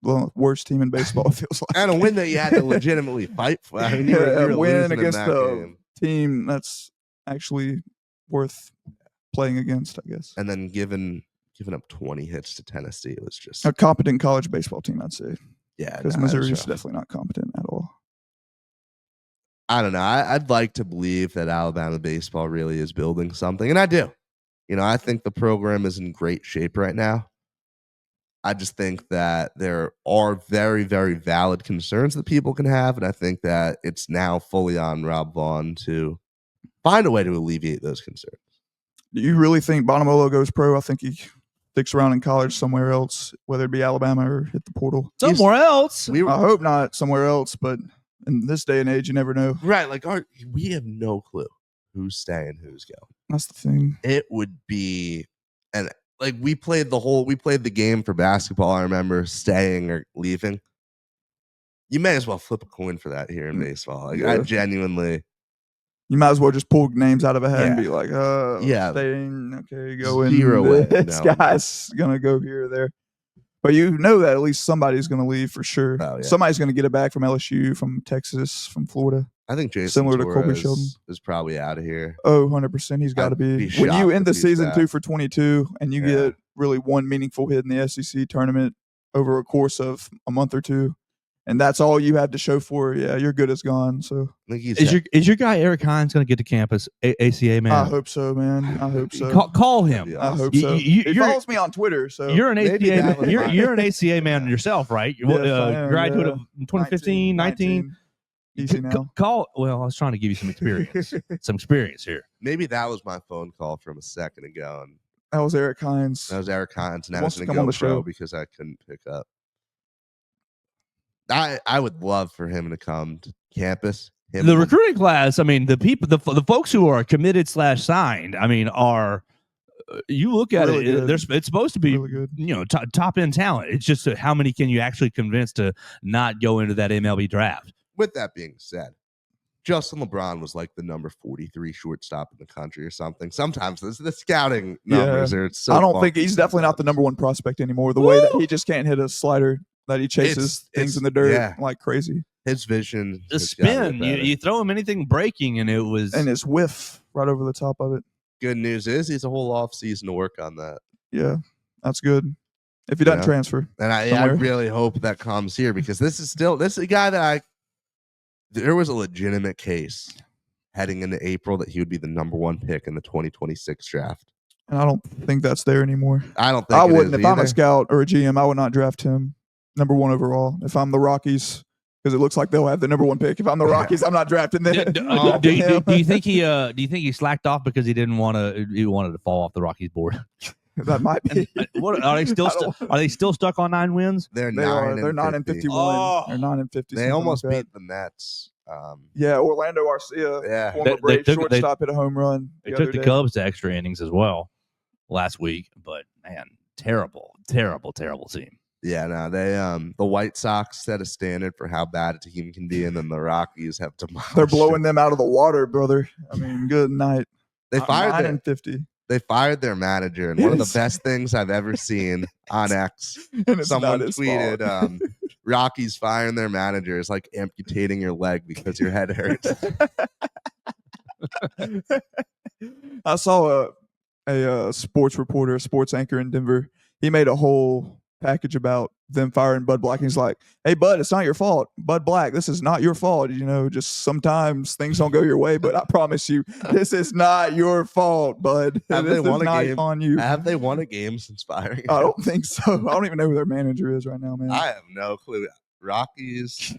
the worst team in baseball, it feels like. And a win that you had to legitimately fight for. You were a win against a team that's actually worth playing against, I guess. And then giving up 20 hits to Tennessee, it was just a competent college baseball team, I'd say. Yeah, because Missouri's definitely not competent at all. I don't know. I'd like to believe that Alabama baseball really is building something, and I do. I think the program is in great shape right now. I just think that there are very, very valid concerns that people can have, and I think that it's now fully on Rob Vaughn to find a way to alleviate those concerns. Do you really think Bonamolo goes pro? I think he sticks around in college somewhere else, whether it be Alabama or hit the portal. Somewhere else. I hope not somewhere else, but in this day and age, you never know. Right. Like, we have no clue who's staying, who's going. That's the thing. It would be, and like we played the game for basketball. I remember staying or leaving. You may as well flip a coin for that here in baseball. Like I genuinely. You might as well just pull names out of a hat and Yeah. be like, staying, okay, going. Zero way. This guy's gonna go here or there. But you know that at least somebody's gonna leave for sure. Oh, yeah. Somebody's gonna get it back from LSU, from Texas, from Florida. I think Jason similar to Colby Torres Sheldon is probably out of here. Oh, 100%. He's got to be. When you end the season 2 for 22 and you get really one meaningful hit in the SEC tournament over a course of a month or two, and that's all you have to show for it, yeah, your good is gone. So is your guy Eric Hines going to get to campus, ACA man? I hope so, man. I hope so. Call him. I hope so. He follows me on Twitter, so you're an ACA. You're an ACA man yourself, right? Yes, graduate of 2015, 19. Easy now. Well, I was trying to give you some experience, here. Maybe that was my phone call from a second ago. And that was Eric Hines. And I was going to go pro show because I couldn't pick up. I would love for him to come to campus. The recruiting class. I mean, the folks who are committed / signed. I mean, are you look at really it? It's supposed to be really top end talent. It's just how many can you actually convince to not go into that MLB draft? With that being said, Justin LeBron was like the number 43 shortstop in the country or something. Sometimes the scouting numbers are so I don't think he's definitely not the number one prospect anymore. The way that he just can't hit a slider, that he chases things in the dirt like crazy. His vision, the spin, you throw him anything breaking, and it was and his whiff right over the top of it. Good news is he's a whole off season to work on that. Yeah, that's good. If he doesn't transfer, and I really hope that comes here because this is a guy that there was a legitimate case heading into April that he would be the number 1 pick in the 2026 draft. And I don't think that's there anymore. I don't think I wouldn't. If I'm a scout or a GM, I would not draft him number 1 overall. If I'm the Rockies, because it looks like they'll have the number 1 pick. If I'm the Rockies, I'm not drafting them. Do you think he slacked off because he wanted to fall off the Rockies board? That might be. What are they still? Are they still stuck on 9 wins? They're 9 and 51. Oh, they're 9 and 50. They almost beat the Mets. Orlando Arcia, former Braves shortstop, hit a home run. They took the Cubs to extra innings as well last week, but man, terrible team. Yeah, no, they the White Sox set a standard for how bad a team can be, and then the Rockies have demolished. They're blowing them out of the water, brother. I mean, good night. They fired 9 and 50. They fired their manager, and one of the best things I've ever seen on X, someone tweeted, Rockies firing their manager is like amputating your leg because your head hurts. I saw a sports reporter, a sports anchor in Denver. He made a whole package about them firing Bud Black. And he's like, hey, Bud, it's not your fault. Bud Black, this is not your fault. Just sometimes things don't go your way, but I promise you, this is not your fault, Bud. Have this they won is not a game? On you. Have they won a game since firing him? I don't think so. I don't even know who their manager is right now, man. I have no clue. Rockies.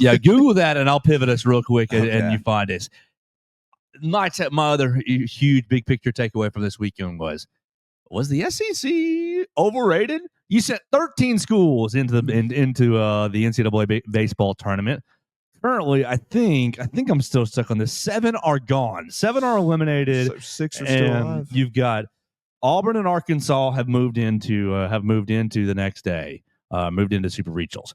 Google that, and I'll pivot us real quick, and you find this. My other huge big picture takeaway from this weekend was the SEC overrated? You sent 13 schools into the NCAA baseball tournament. Currently, I think I'm still stuck on this. 7 are gone. 7 are eliminated. So 6 are still alive. You've got Auburn and Arkansas have moved into the next day. Moved into Super Regionals.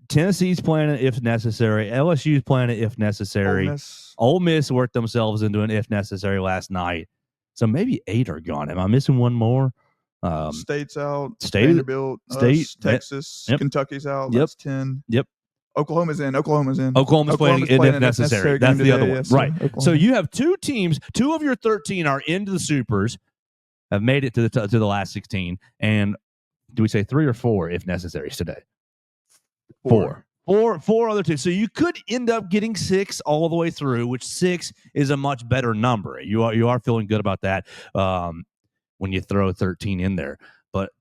Tennessee's playing it if necessary. LSU's playing it if necessary. Ole Miss worked themselves into an if necessary last night. So maybe 8 are gone. Am I missing one more? State's out. Vanderbilt, Texas, Kentucky's out. That's 10. Yep. Oklahoma's in. Oklahom's playing if necessary. That's the other one. Right. Oklahoma. So you have 2 teams. 2 of your 13 are into the supers, have made it to the last 16. And do we say 3 or 4 if necessary today? 4 other teams. So you could end up getting 6 all the way through, which 6 is a much better number. You are feeling good about that when you throw 13 in there. But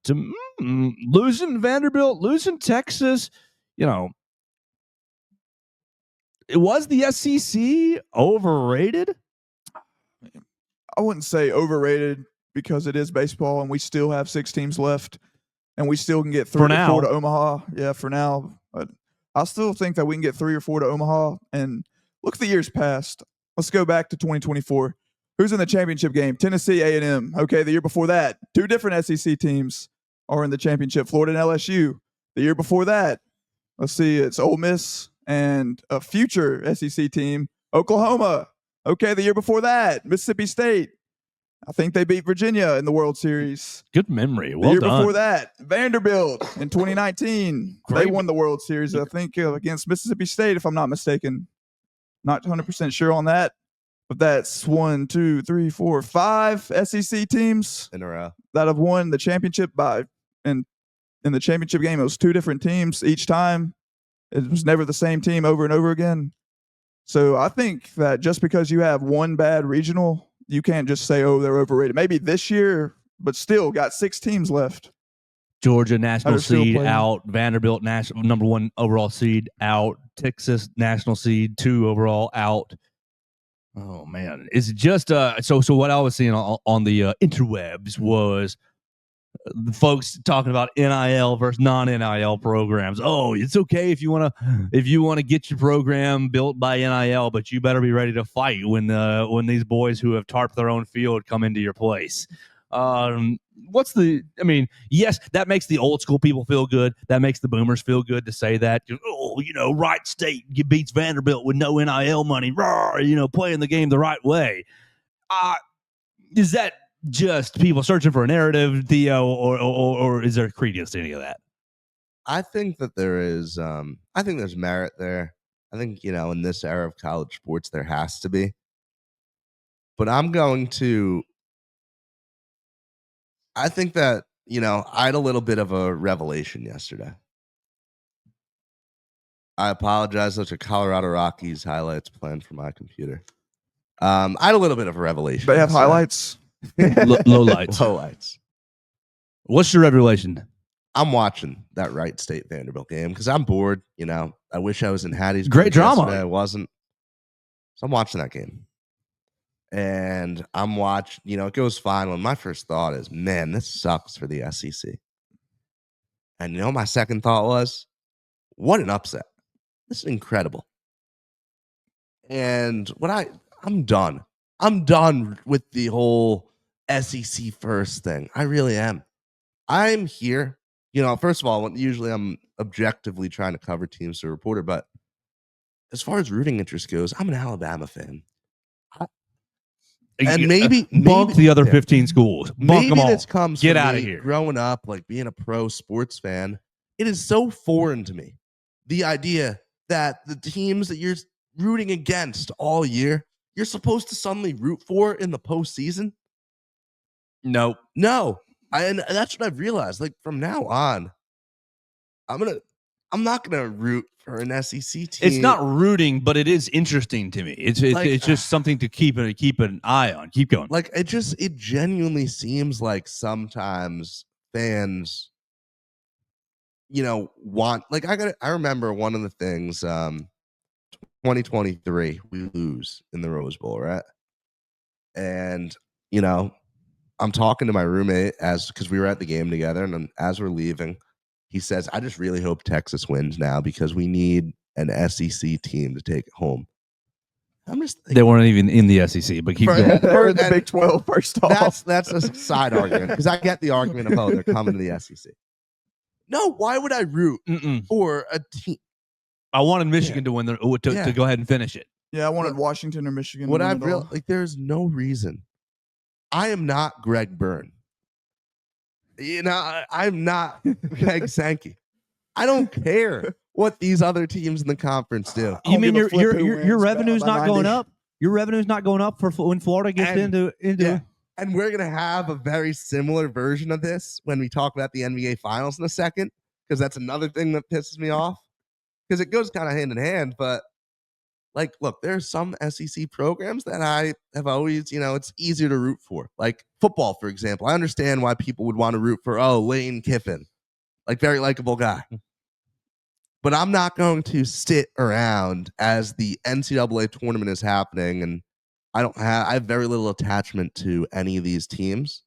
losing Vanderbilt, losing Texas, it was the SEC overrated? I wouldn't say overrated because it is baseball and we still have 6 teams left and we still can get 3 or 4 to Omaha. Yeah, for now. But I still think that we can get 3 or 4 to Omaha. And look at the years past. Let's go back to 2024. Who's in the championship game? Tennessee A&M. Okay, the year before that, 2 different SEC teams are in the championship, Florida and LSU. The year before that, let's see, it's Ole Miss and a future SEC team, Oklahoma. Okay, the year before that, Mississippi State. I think they beat Virginia in the World Series. Good memory. Well the year done. before that, Vanderbilt in 2019. They won the World Series, I think, against Mississippi State, if I'm not mistaken. Not 100% sure on that. But that's 1, 2, 3, 4, 5 SEC teams in a row that have won the championship in the championship game. It was 2 different teams each time. It was never the same team over and over again. So I think that just because you have one bad regional, you can't just say, oh, they're overrated. Maybe this year, but still got 6 teams left. Georgia national seed out, Vanderbilt national number 1 overall seed out, Texas national seed 2 overall out. Oh man, it's just so what I was seeing on the interwebs was the folks talking about NIL versus non-NIL programs. Oh, it's okay if you want to get your program built by NIL, but you better be ready to fight when these boys who have tarped their own field come into your place. Yes, that makes the old school people feel good. That makes the boomers feel good to say that. Oh, Wright State beats Vanderbilt with no NIL money. Rawr, playing the game the right way. Is that just people searching for a narrative, Theo, or is there credence to any of that? I think that there is. I think there's merit there. I think in this era of college sports, there has to be. But I think that, I had a little bit of a revelation yesterday. I apologize. Those are Colorado Rockies highlights planned for my computer. I had a little bit of a revelation. They have highlights? Low lights. Low lights. What's your revelation? I'm watching that Wright State Vanderbilt game because I'm bored. I wish I was in Hattiesburg. Great drama. I wasn't. So I'm watching that game. And I'm watching, it goes fine. When my first thought is, man, this sucks for the SEC. And my second thought was, what an upset. This is incredible. And I'm done. I'm done with the whole SEC first thing. I really am. I'm here. First of all, usually I'm objectively trying to cover teams as a reporter, but as far as rooting interest goes, I'm an Alabama fan. And maybe bunk the other 15 schools. Bunk them all. This comes Get from out of me here. Growing up, like being a pro sports fan, it is so foreign to me. The idea that the teams that you're rooting against all year, you're supposed to suddenly root for in the postseason. No. And that's what I've realized. Like from now on, I'm not gonna root for an SEC team. It's not rooting, but it is interesting to me. It's just something to keep an eye on. Keep going. Like it genuinely seems like sometimes fans, want like I remember one of the things 2023 we lose in the Rose Bowl, right? And I'm talking to my roommate because we were at the game together, and as we're leaving, he says, I just really hope Texas wins now because we need an SEC team to take it home. I'm just thinking, they weren't even in the SEC, but keep going. For the Big 12, first off. That's a side argument because I get the argument about they're coming to the SEC. No, why would I root for a team? I wanted Michigan to win to go ahead and finish it. Yeah, I wanted Washington or Michigan. What I've realized, there's no reason. I am not Greg Byrne. I'm not Greg Sankey. I don't care what these other teams in the conference do. You mean your revenue's not going up? Your revenue's not going up for when Florida gets into. Yeah. And we're gonna have a very similar version of this when we talk about the NBA Finals in a second, because that's another thing that pisses me off. Because it goes kind of hand in hand, but look, there are some SEC programs that I have always, it's easier to root for. Like football, for example. I understand why people would want to root for, Lane Kiffin. Very likable guy. But I'm not going to sit around as the NCAA tournament is happening, and I have very little attachment to any of these teams.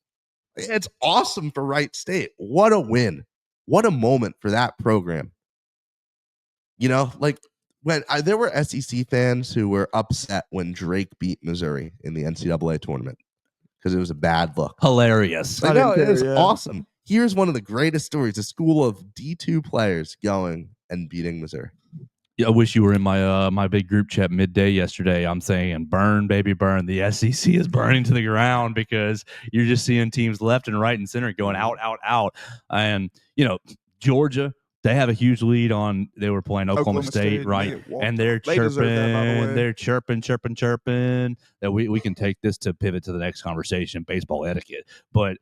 It's awesome for Wright State. What a win. What a moment for that program. there were SEC fans who were upset when Drake beat Missouri in the NCAA tournament because it was a bad look. Hilarious. Like, no, it was awesome. Here's one of the greatest stories: a school of D2 players going and beating Missouri. I wish you were in my my big group chat midday yesterday. I'm saying, burn, baby, burn. The SEC is burning to the ground because you're just seeing teams left and right and center going out, out, out. And, Georgia, they have a huge lead on. They were playing Oklahoma State, right? And they're chirping, they're chirping. That we can take this to pivot to the next conversation, baseball etiquette. But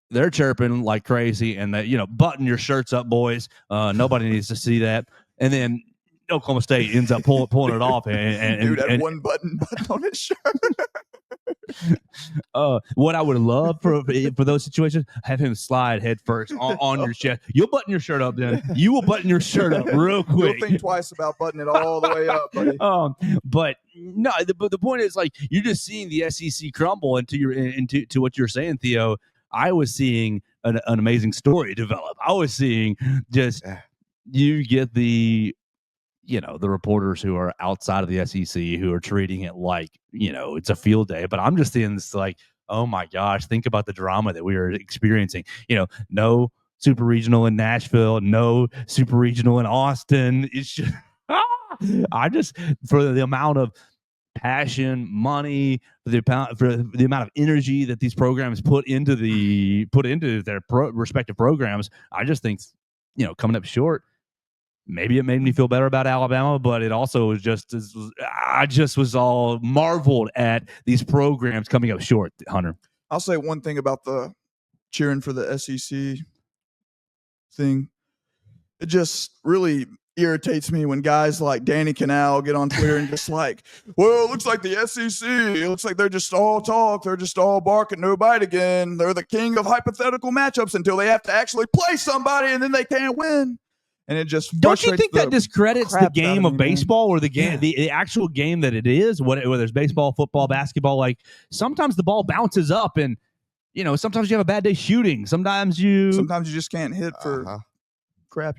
they're chirping like crazy, and that button your shirts up, boys. Nobody needs to see that. And then Oklahoma State ends up pulling it off, and dude had one button on his shirt. What I would love for those situations, have him slide head first on your chest. You'll button your shirt up, then you will button your shirt up real quick. You'll think twice about buttoning it all the way up, buddy. But no, the point is, like, you're just seeing the SEC crumble into what you're saying, Theo. I was seeing an amazing story develop. I was seeing just you get the reporters who are outside of the SEC who are treating it like, it's a field day. But I'm just seeing this like, oh my gosh, think about the drama that we are experiencing. No super regional in Nashville, no super regional in Austin. It's just, for the amount of passion, money, for the amount of energy that these programs put into their respective programs, I just think, coming up short. Maybe it made me feel better about Alabama, but it also was I just was all marveled at these programs coming up short, Hunter. I'll say one thing about the cheering for the SEC thing. It just really irritates me when guys like Danny Canal get on Twitter and just like, well, it looks like the SEC. It looks like they're just all talk. They're just all bark and no bite again. They're the king of hypothetical matchups until they have to actually play somebody and then they can't win. And it just don't you think that discredits the game of baseball, or the game, Yeah. the actual game that it is? Whether it's baseball, football, basketball, like sometimes the ball bounces up, and sometimes you have a bad day shooting. Sometimes you just can't hit for crap.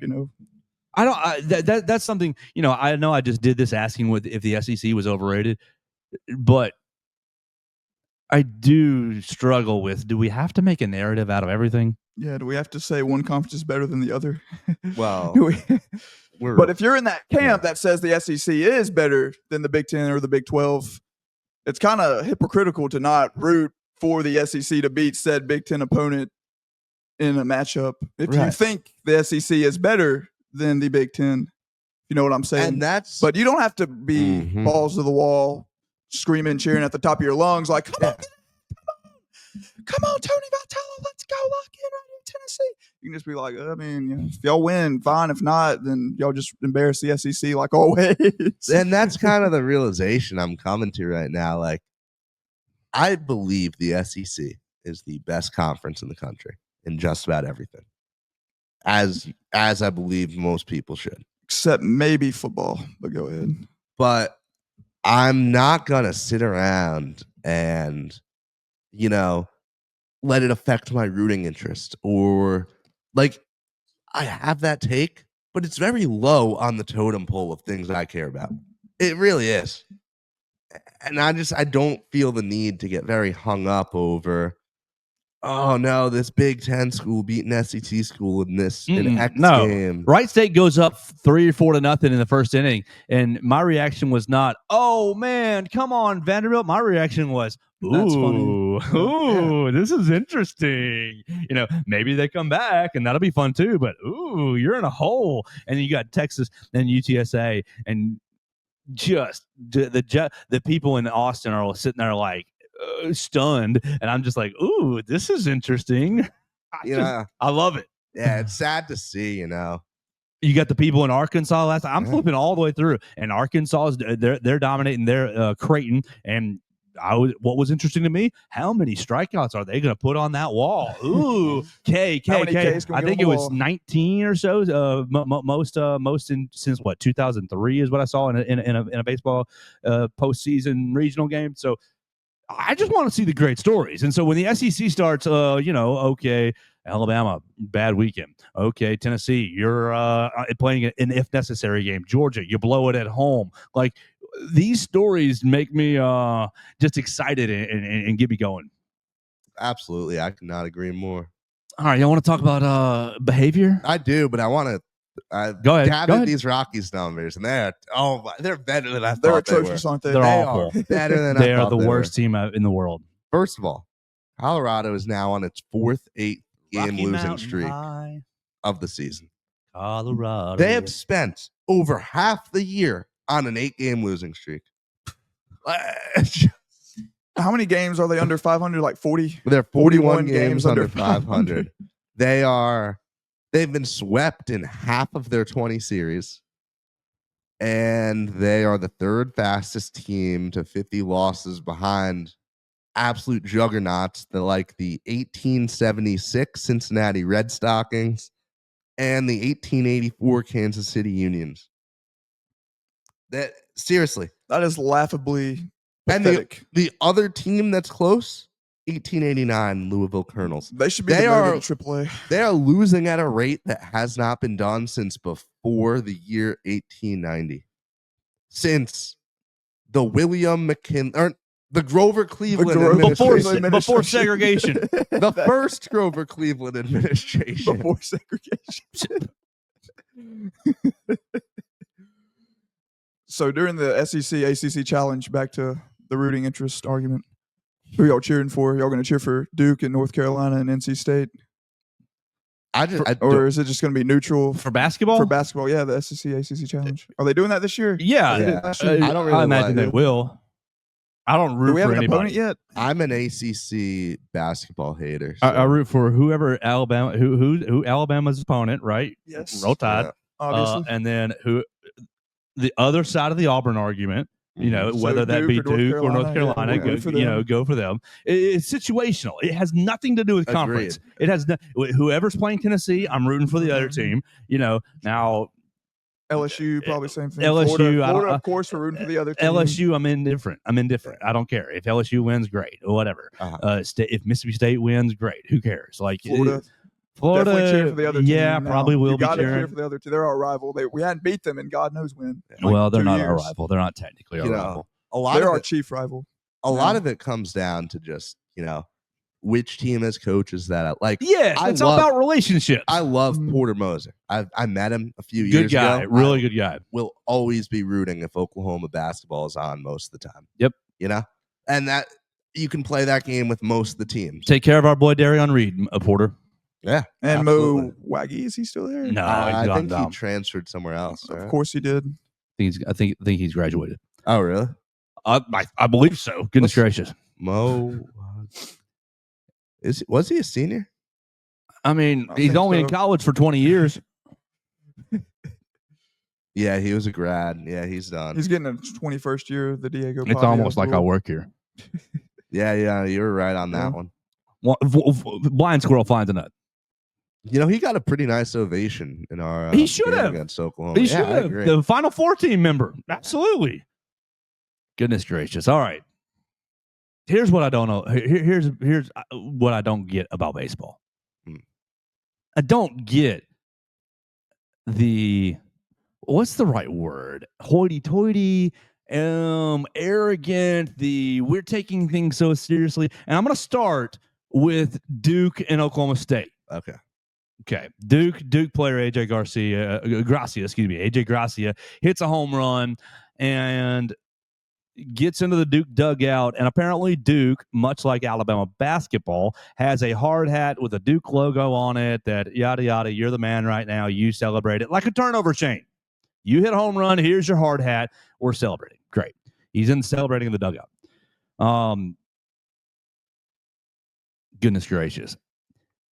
I don't. That's something. I know I just did this asking if the SEC was overrated, but I do struggle with. Do we have to make a narrative out of everything? Yeah, do we have to say one conference is better than the other? Well, but if you're in that camp that says the SEC is better than the Big Ten or the Big 12, it's kind of hypocritical to not root for the SEC to beat said Big Ten opponent in a matchup. If you think the SEC is better than the Big Ten, you know what I'm saying? But you don't have to be balls to the wall, screaming, cheering at the top of your lungs like, come on, Tony Vitello, let's go, lock in right here, Tennessee. You can just be like, if y'all win, fine. If not, then y'all just embarrass the SEC like always. And that's kind of the realization I'm coming to right now. Like, I believe the SEC is the best conference in the country in just about everything, as I believe most people should. Except maybe football, but go ahead. But I'm not going to sit around and let it affect my rooting interest, or like, I have that take, but it's very low on the totem pole of things I care about. It really is. And I don't feel the need to get very hung up over, oh no, this Big Ten school beating SEC school in X game. Wright State goes up 3 or 4 to nothing in the first inning, and my reaction was not, oh man, come on, Vanderbilt. My reaction was, ooh, this is interesting. Maybe they come back and that'll be fun too. But ooh, you're in a hole. And you got Texas and UTSA, and just the people in Austin are sitting there like stunned, and I'm just like, ooh, this is interesting. I love it. Yeah, it's sad to see. You got the people in Arkansas last time. I'm flipping all the way through, and Arkansas is they're dominating their Creighton. And what was interesting to me, how many strikeouts are they going to put on that wall? Ooh, K. I think it was 19 or so. Most since 2003 is what I saw in a baseball postseason regional game. So I just want to see the great stories. And so when the SEC starts, okay, Alabama, bad weekend. Okay, Tennessee, you're playing an if necessary game. Georgia, you blow it at home. Like, these stories make me just excited and get me going. Absolutely. I could not agree more. All right, y'all want to talk about behavior? I do, but I want to Go ahead. dab at these Rockies numbers, and they're better than I They're thought they were. atrocious, aren't they? They're They awful. are better than They I are thought the they worst were. team in the world. First of all, Colorado is now on its 4th 8-game Rocky losing Mountain streak High, of the season. Colorado. They have spent over half the year on an 8-game losing streak. How many games are they under 500? Like 40? They're 41 games under 500. 500. They've been swept in half of their 20 series. And they are the 3rd fastest team to 50 losses behind absolute juggernauts, the 1876 Cincinnati Red Stockings and the 1884 Kansas City Unions. That seriously, That is laughably and pathetic. the other team that's close, 1889 Louisville Colonels. They should be demoted to AAA. They are losing at a rate that has not been done since before the year 1890. Since the William McKinley, or the Grover Cleveland administration. Before segregation. The first Grover Cleveland administration. Before segregation. So during the SEC ACC challenge, back to the rooting interest argument, who y'all cheering for? Y'all going to cheer for Duke and North Carolina and NC State? Or is it just going to be neutral for basketball? For basketball, yeah, the SEC ACC challenge. Are they doing that this year? Yeah, I don't really. I imagine they will. I don't root Do we have for an anybody opponent yet? I'm an ACC basketball hater. So. I root for whoever Alabama, who Alabama's opponent, right? Yes. Roll Tide. Yeah, obviously. And then who the other side of the Auburn argument. You know, So whether that be Duke or North Carolina, go for them. It's situational. It has nothing to do with conference. It has whoever's playing Tennessee, I'm rooting for the other team. You know, now LSU probably same thing. LSU, Florida of course, we're rooting for the other team. LSU, I'm indifferent. I don't care if LSU wins, great, or whatever. If Mississippi State wins, great. Who cares? Like Florida, definitely cheering for the other team. Yeah, probably will be cheering. Cheer for the other two. They're our rival. We hadn't beat them in God knows when. Well, they're not our rival. They're not technically our rival. They're our chief rival. A lot of it comes down to just, which team has coaches that it's all about relationships. I love Porter Moser. I met him a few years ago. Really good guy. Will always be rooting if Oklahoma basketball is on most of the time. Yep. And that you can play that game with most of the teams. Take care of our boy Darion Reed, Porter. Yeah, and absolutely. Mo Waggy, is he still there? No, I think he transferred somewhere else. Of course he did. I think he's graduated. Oh, really? I believe so. Goodness gracious. Mo, was he a senior? I mean, he's only in college for 20 years. Yeah, he was a grad. Yeah, he's done. He's getting a 21st year of the Diego. It's almost like I work here. Yeah, you were right on that one. Blind squirrel finds a nut. He got a pretty nice ovation in our he should have against Oklahoma. He should have. The Final Four team member. Absolutely. Goodness gracious. All right. Here's what I don't know. Here's what I don't get about baseball. I don't get what's the right word? Hoity-toity, arrogant, we're taking things so seriously. And I'm going to start with Duke and Oklahoma State. Okay. Duke player AJ Gracia hits a home run and gets into the Duke dugout. And apparently Duke, much like Alabama basketball, has a hard hat with a Duke logo on it that yada, yada, you're the man right now. You celebrate it like a turnover chain. You hit a home run. Here's your hard hat. We're celebrating. Great. He's celebrating in the dugout. Goodness gracious.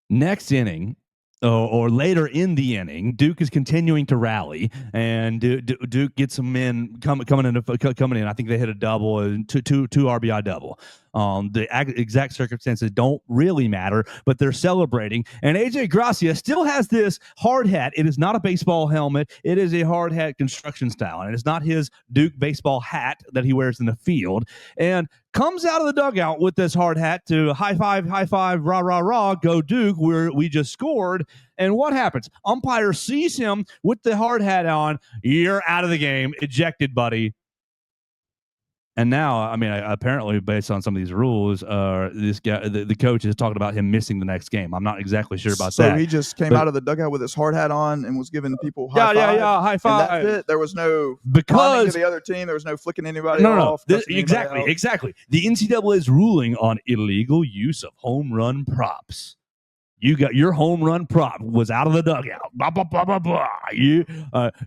Next inning, or later in the inning, Duke is continuing to rally, and Duke gets some men coming in. I think they hit a double, two RBI double. The exact circumstances don't really matter, but they're celebrating. And AJ Gracia still has this hard hat. It is not a baseball helmet. It is a hard hat construction style, and it's not his Duke baseball hat that he wears in the field. And comes out of the dugout with this hard hat to high five, rah, rah, rah, go Duke, we just scored. And what happens? Umpire sees him with the hard hat on. You're out of the game. Ejected, buddy. And now, I mean, apparently, based on some of these rules, this guy, the coach is talking about him missing the next game. I'm not exactly sure about that. So he just came out of the dugout with his hard hat on and was giving people high five. High five. And that's it. There was no because to the other team. There was no flicking anybody off. Exactly. The NCAA's ruling on illegal use of home run props. You got your home run prop was out of the dugout. Blah blah blah blah blah.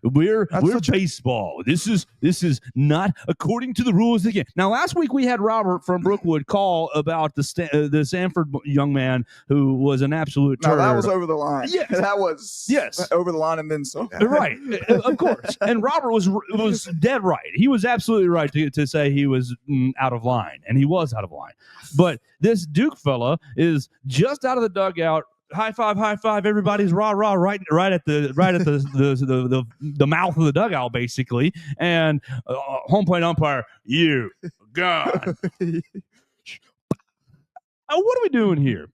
We're baseball. This is not according to the rules of the game. Now, last week we had Robert from Brookwood call about the Sanford young man who was an absolute turd. No, that was over the line. Yes. That was over the line and then some. Right, of course. And Robert was dead right. He was absolutely right to say he was out of line, and he was out of line. But this Duke fella is just out of the dugout. High five! Everybody's rah rah right at the mouth of the dugout, basically. And home plate umpire, you God. What are we doing here?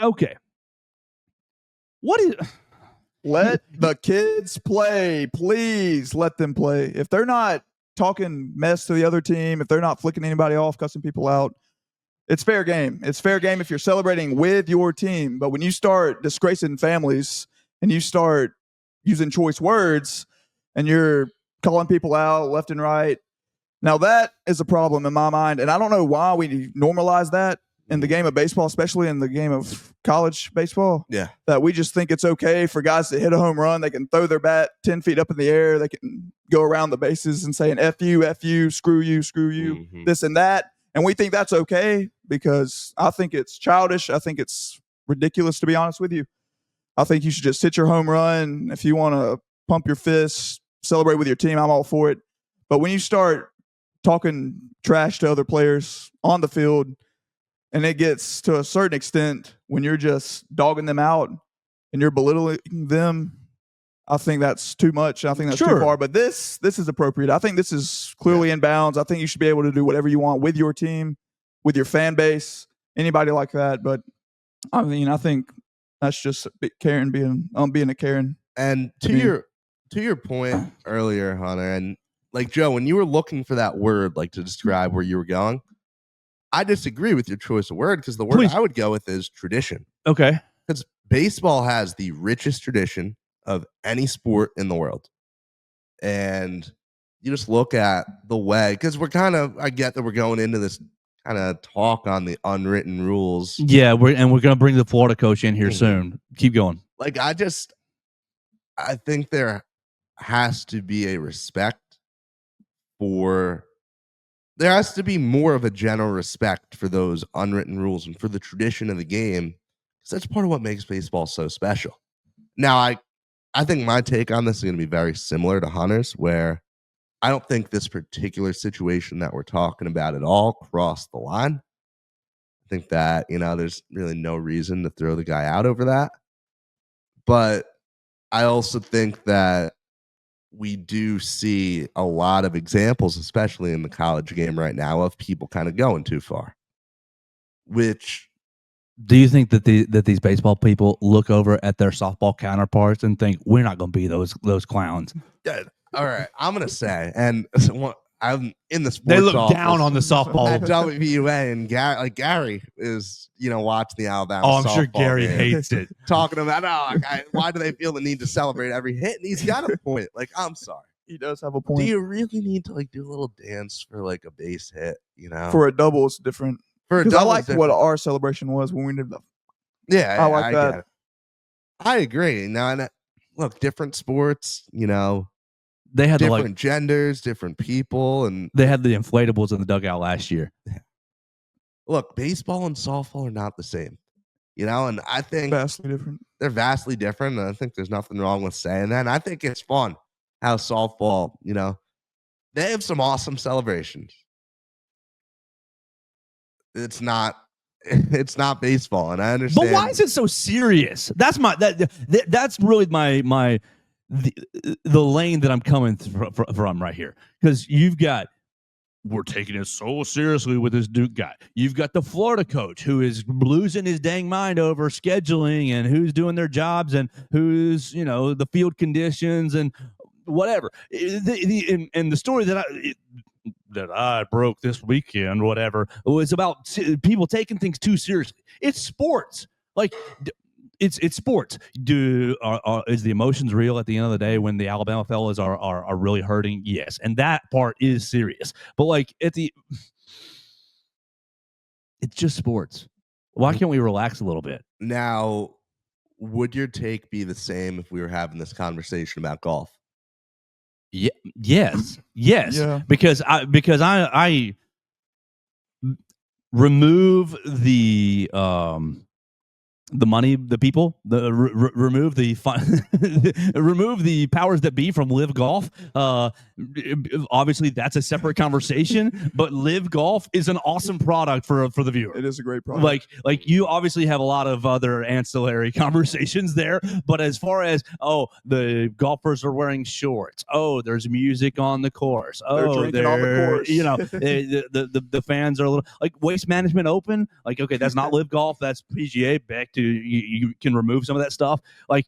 Okay. What is? Let the kids play, please. Let them play. If they're not talking mess to the other team, if they're not flicking anybody off, cussing people out, it's fair game. It's fair game if you're celebrating with your team. But when you start disgracing families and you start using choice words and you're calling people out left and right, now that is a problem in my mind. And I don't know why we normalize that in the game of baseball, especially in the game of college baseball. Yeah. That we just think it's okay for guys to hit a home run. They can throw their bat 10 feet up in the air. They can go around the bases and saying, F you, screw you, this and that. And we think that's okay because I think it's childish. I think it's ridiculous, to be honest with you. I think you should just hit your home run. If you want to pump your fists, celebrate with your team, I'm all for it. But when you start talking trash to other players on the field, and it gets to a certain extent when you're just dogging them out and you're belittling them, I think that's too much. I think that's too far. But this is appropriate. I think this is clearly in bounds. I think you should be able to do whatever you want with your team, with your fan base, anybody like that. But I mean, I think that's just Karen being a Karen. And to your point earlier, Hunter, and like Joe, when you were looking for that word, like to describe where you were going, I disagree with your choice of word because the word I would go with is tradition. Okay. Because baseball has the richest tradition of any sport in the world. And you just look at the way, because I get that we're going into this kind of talk on the unwritten rules. Yeah, we're going to bring the Florida coach in here soon. Keep going. Like, I think there has to be a respect there has to be more of a general respect for those unwritten rules and for the tradition of the game, because that's part of what makes baseball so special. Now, I think my take on this is going to be very similar to Hunter's, where I don't think this particular situation that we're talking about at all crossed the line. I think that, there's really no reason to throw the guy out over that. But I also think that we do see a lot of examples, especially in the college game right now, of people kind of going too far. Which, do you think that these baseball people look over at their softball counterparts and think we're not going to be those clowns? Yeah, all right, I'm going to say, and I'm in the sports. They look down on the softball at WVUA, and Gary is watching the Alabama. Oh, I'm sure Gary game, hates it. Talking about why do they feel the need to celebrate every hit? And he's got a point. Like, I'm sorry, he does have a point. Do you really need to do a little dance for a base hit? For a double, it's different. Because I like what our celebration was when we did the. Yeah, I like that. I agree. Now, and look, different sports. They had different genders, different people, and they had the inflatables in the dugout last year. Look, baseball and softball are not the same, and I think vastly different. They're vastly different, and I think there's nothing wrong with saying that. And I think it's fun how softball, they have some awesome celebrations. it's not baseball, and I understand. But why is it so serious? That's that's really the lane that I'm coming from right here, because you've got, we're taking it so seriously with this Duke guy. You've got the Florida coach who is losing his dang mind over scheduling and who's doing their jobs and who's, the field conditions and whatever. And the story that I broke this weekend, whatever, was about people taking things too seriously. It's sports. Like, it's sports. Is the emotions real at the end of the day when the Alabama fellas are really hurting? Yes, and that part is serious. But like it's just sports. Why can't we relax a little bit? Now, would your take be the same if we were having this conversation about golf? Yes, Yeah. because I remove the money, the people, remove the remove the powers that be from Live Golf. Obviously, that's a separate conversation. But Live Golf is an awesome product for the viewer. It is a great product. Like you obviously have a lot of other ancillary conversations there. But as far as the golfers are wearing shorts. There's music on the course. They're drinking on the course. The fans are a little like Waste Management Open. Like, okay, that's not Live Golf. That's PGA. Back to you can remove some of that stuff. Like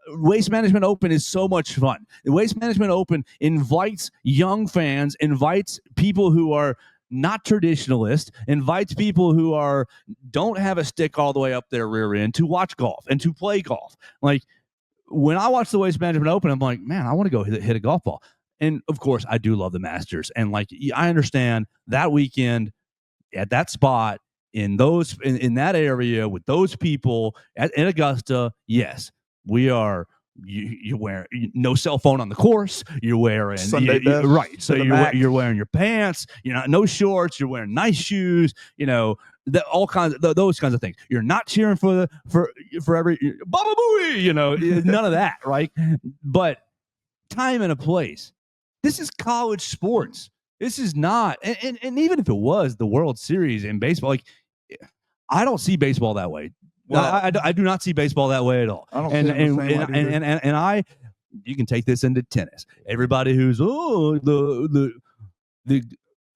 Waste Management Open is so much fun. The Waste Management Open invites young fans, invites people who are not traditionalist, invites people who don't have a stick all the way up their rear end to watch golf and to play golf. Like when I watch the Waste Management Open, I'm like, man, I want to go hit a golf ball. And of course, I do love the Masters. And like I understand that weekend at that spot in that area with those people in Augusta, yes, we are. You wear no cell phone on the course. You're wearing Sunday best, right. So you're wearing your pants. No shorts. You're wearing nice shoes. All kinds of those kinds of things. You're not cheering for every Baba Booey. None of that, right? But time and a place. This is college sports. This is not, and even if it was the World Series in baseball, like I don't see baseball that way. Well, I do not see baseball that way at all. I don't see and you can take this into tennis. Everybody who's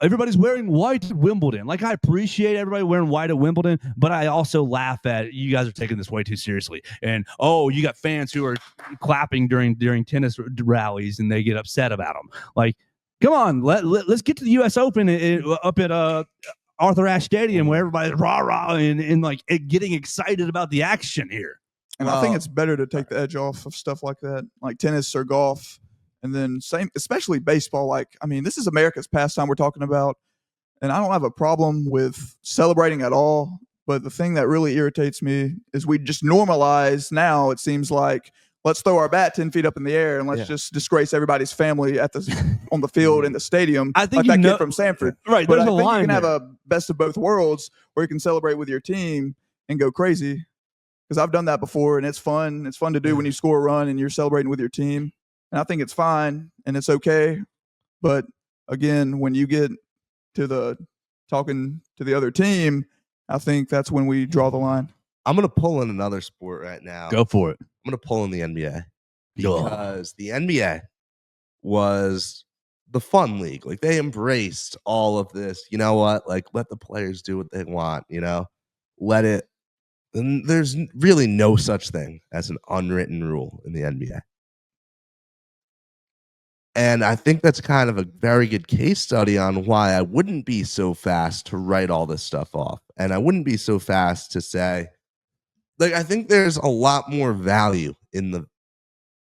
everybody's wearing white at Wimbledon. Like I appreciate everybody wearing white at Wimbledon, but I also laugh at you guys are taking this way too seriously. And you got fans who are clapping during tennis rallies and they get upset about them. Like, come on, let's get to the U.S. Open up at Arthur Ashe Stadium where everybody's rah-rah and like getting excited about the action here. And I think it's better to take the edge off of stuff like that, like tennis or golf. And then especially baseball. Like, I mean, this is America's pastime we're talking about. And I don't have a problem with celebrating at all. But the thing that really irritates me is we just normalize now, it seems like, let's throw our bat 10 feet up in the air and let's just disgrace everybody's family on the field in the stadium. I think like that kid from Sanford. Right. But I think you can have a best of both worlds where you can celebrate with your team and go crazy. Because I've done that before and it's fun. It's fun to do when you score a run and you're celebrating with your team. And I think it's fine and it's okay. But again, when you get to talking to the other team, I think that's when we draw the line. I'm going to pull in another sport right now. Go for it. I'm going to pull in the NBA because the NBA was the fun league. Like they embraced all of this. You know what? Like let the players do what they want, let it. And there's really no such thing as an unwritten rule in the NBA. And I think that's kind of a very good case study on why I wouldn't be so fast to write all this stuff off. And I wouldn't be so fast to say, like, I think there's a lot more value in the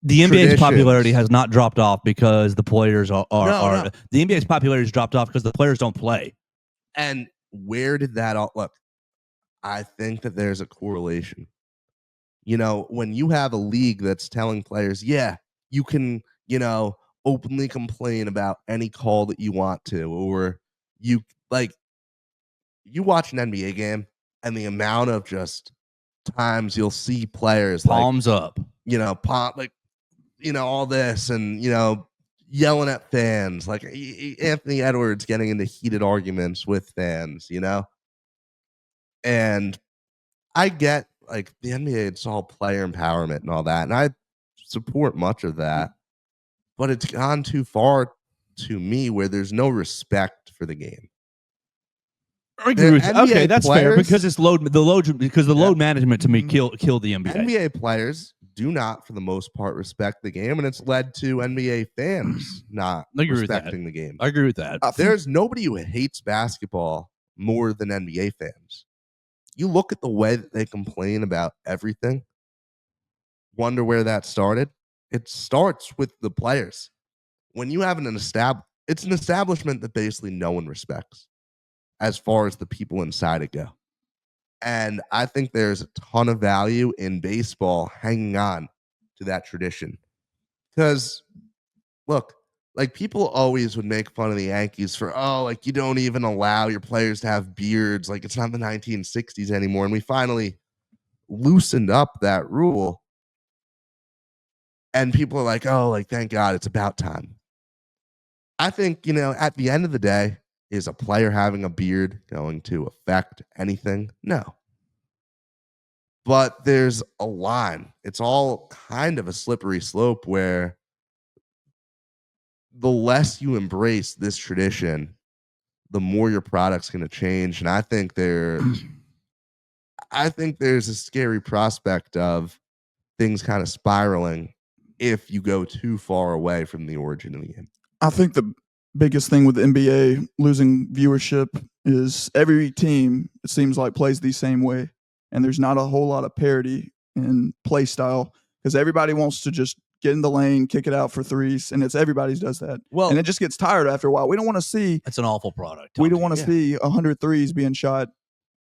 NBA's popularity has not dropped off because the players are no. The NBA's popularity has dropped off because the players don't play. And where did that all look? I think that there's a correlation. When you have a league that's telling players, yeah, you can, openly complain about any call that you want to, or you watch an NBA game and the amount of just times you'll see players palms up, all this and, yelling at fans, like Anthony Edwards getting into heated arguments with fans, And I get like the NBA, it's all player empowerment and all that. And I support much of that. But it's gone too far to me where there's no respect for the game. Okay, that's fair because it's load Yeah. management to me killed the NBA. NBA players do not, for the most part, respect the game, and it's led to NBA fans not respecting the game. I agree with that. There's nobody who hates basketball more than NBA fans. You look at the way that they complain about everything, wonder where that started. It starts with the players. When you have it's an establishment that basically no one respects as far as the people inside it go. And I think there's a ton of value in baseball hanging on to that tradition. Because, look, like people always would make fun of the Yankees for, like you don't even allow your players to have beards. Like it's not the 1960s anymore. And we finally loosened up that rule. And people are like, like thank God, it's about time. I think, at the end of the day, is a player having a beard going to affect anything? No. But there's a line. It's all kind of a slippery slope where the less you embrace this tradition, the more your product's going to change. And I think there's a scary prospect of things kind of spiraling if you go too far away from the origin of the game. I think the biggest thing with the NBA losing viewership is every team, it seems like, plays the same way. And there's not a whole lot of parity in play style because everybody wants to just get in the lane, kick it out for threes, and everybody does that. Well, and it just gets tired after a while. We don't want to see. It's an awful product. We don't want to see 100 threes being shot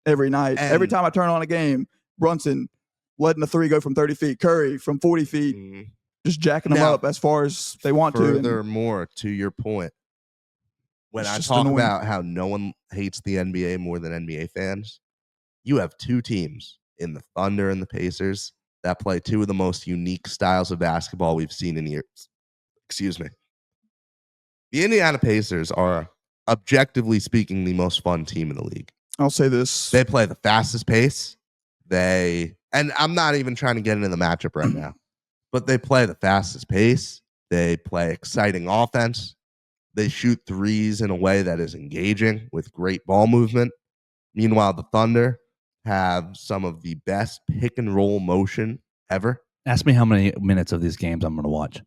every night. And every time I turn on a game, Brunson letting the three go from 30 feet, Curry from 40 feet, just jacking them up as far as they want to. Furthermore, to your point, when I talk about how no one hates the NBA more than NBA fans, you have two teams in the Thunder and the Pacers that play two of the most unique styles of basketball we've seen in years. Excuse me. The Indiana Pacers are, objectively speaking, the most fun team in the league. I'll say this. They play the fastest pace. And I'm not even trying to get into the matchup right now, but they play the fastest pace. They play exciting offense. They shoot threes in a way that is engaging with great ball movement. Meanwhile, the Thunder have some of the best pick and roll motion ever. Ask me how many minutes of these games I'm going to watch.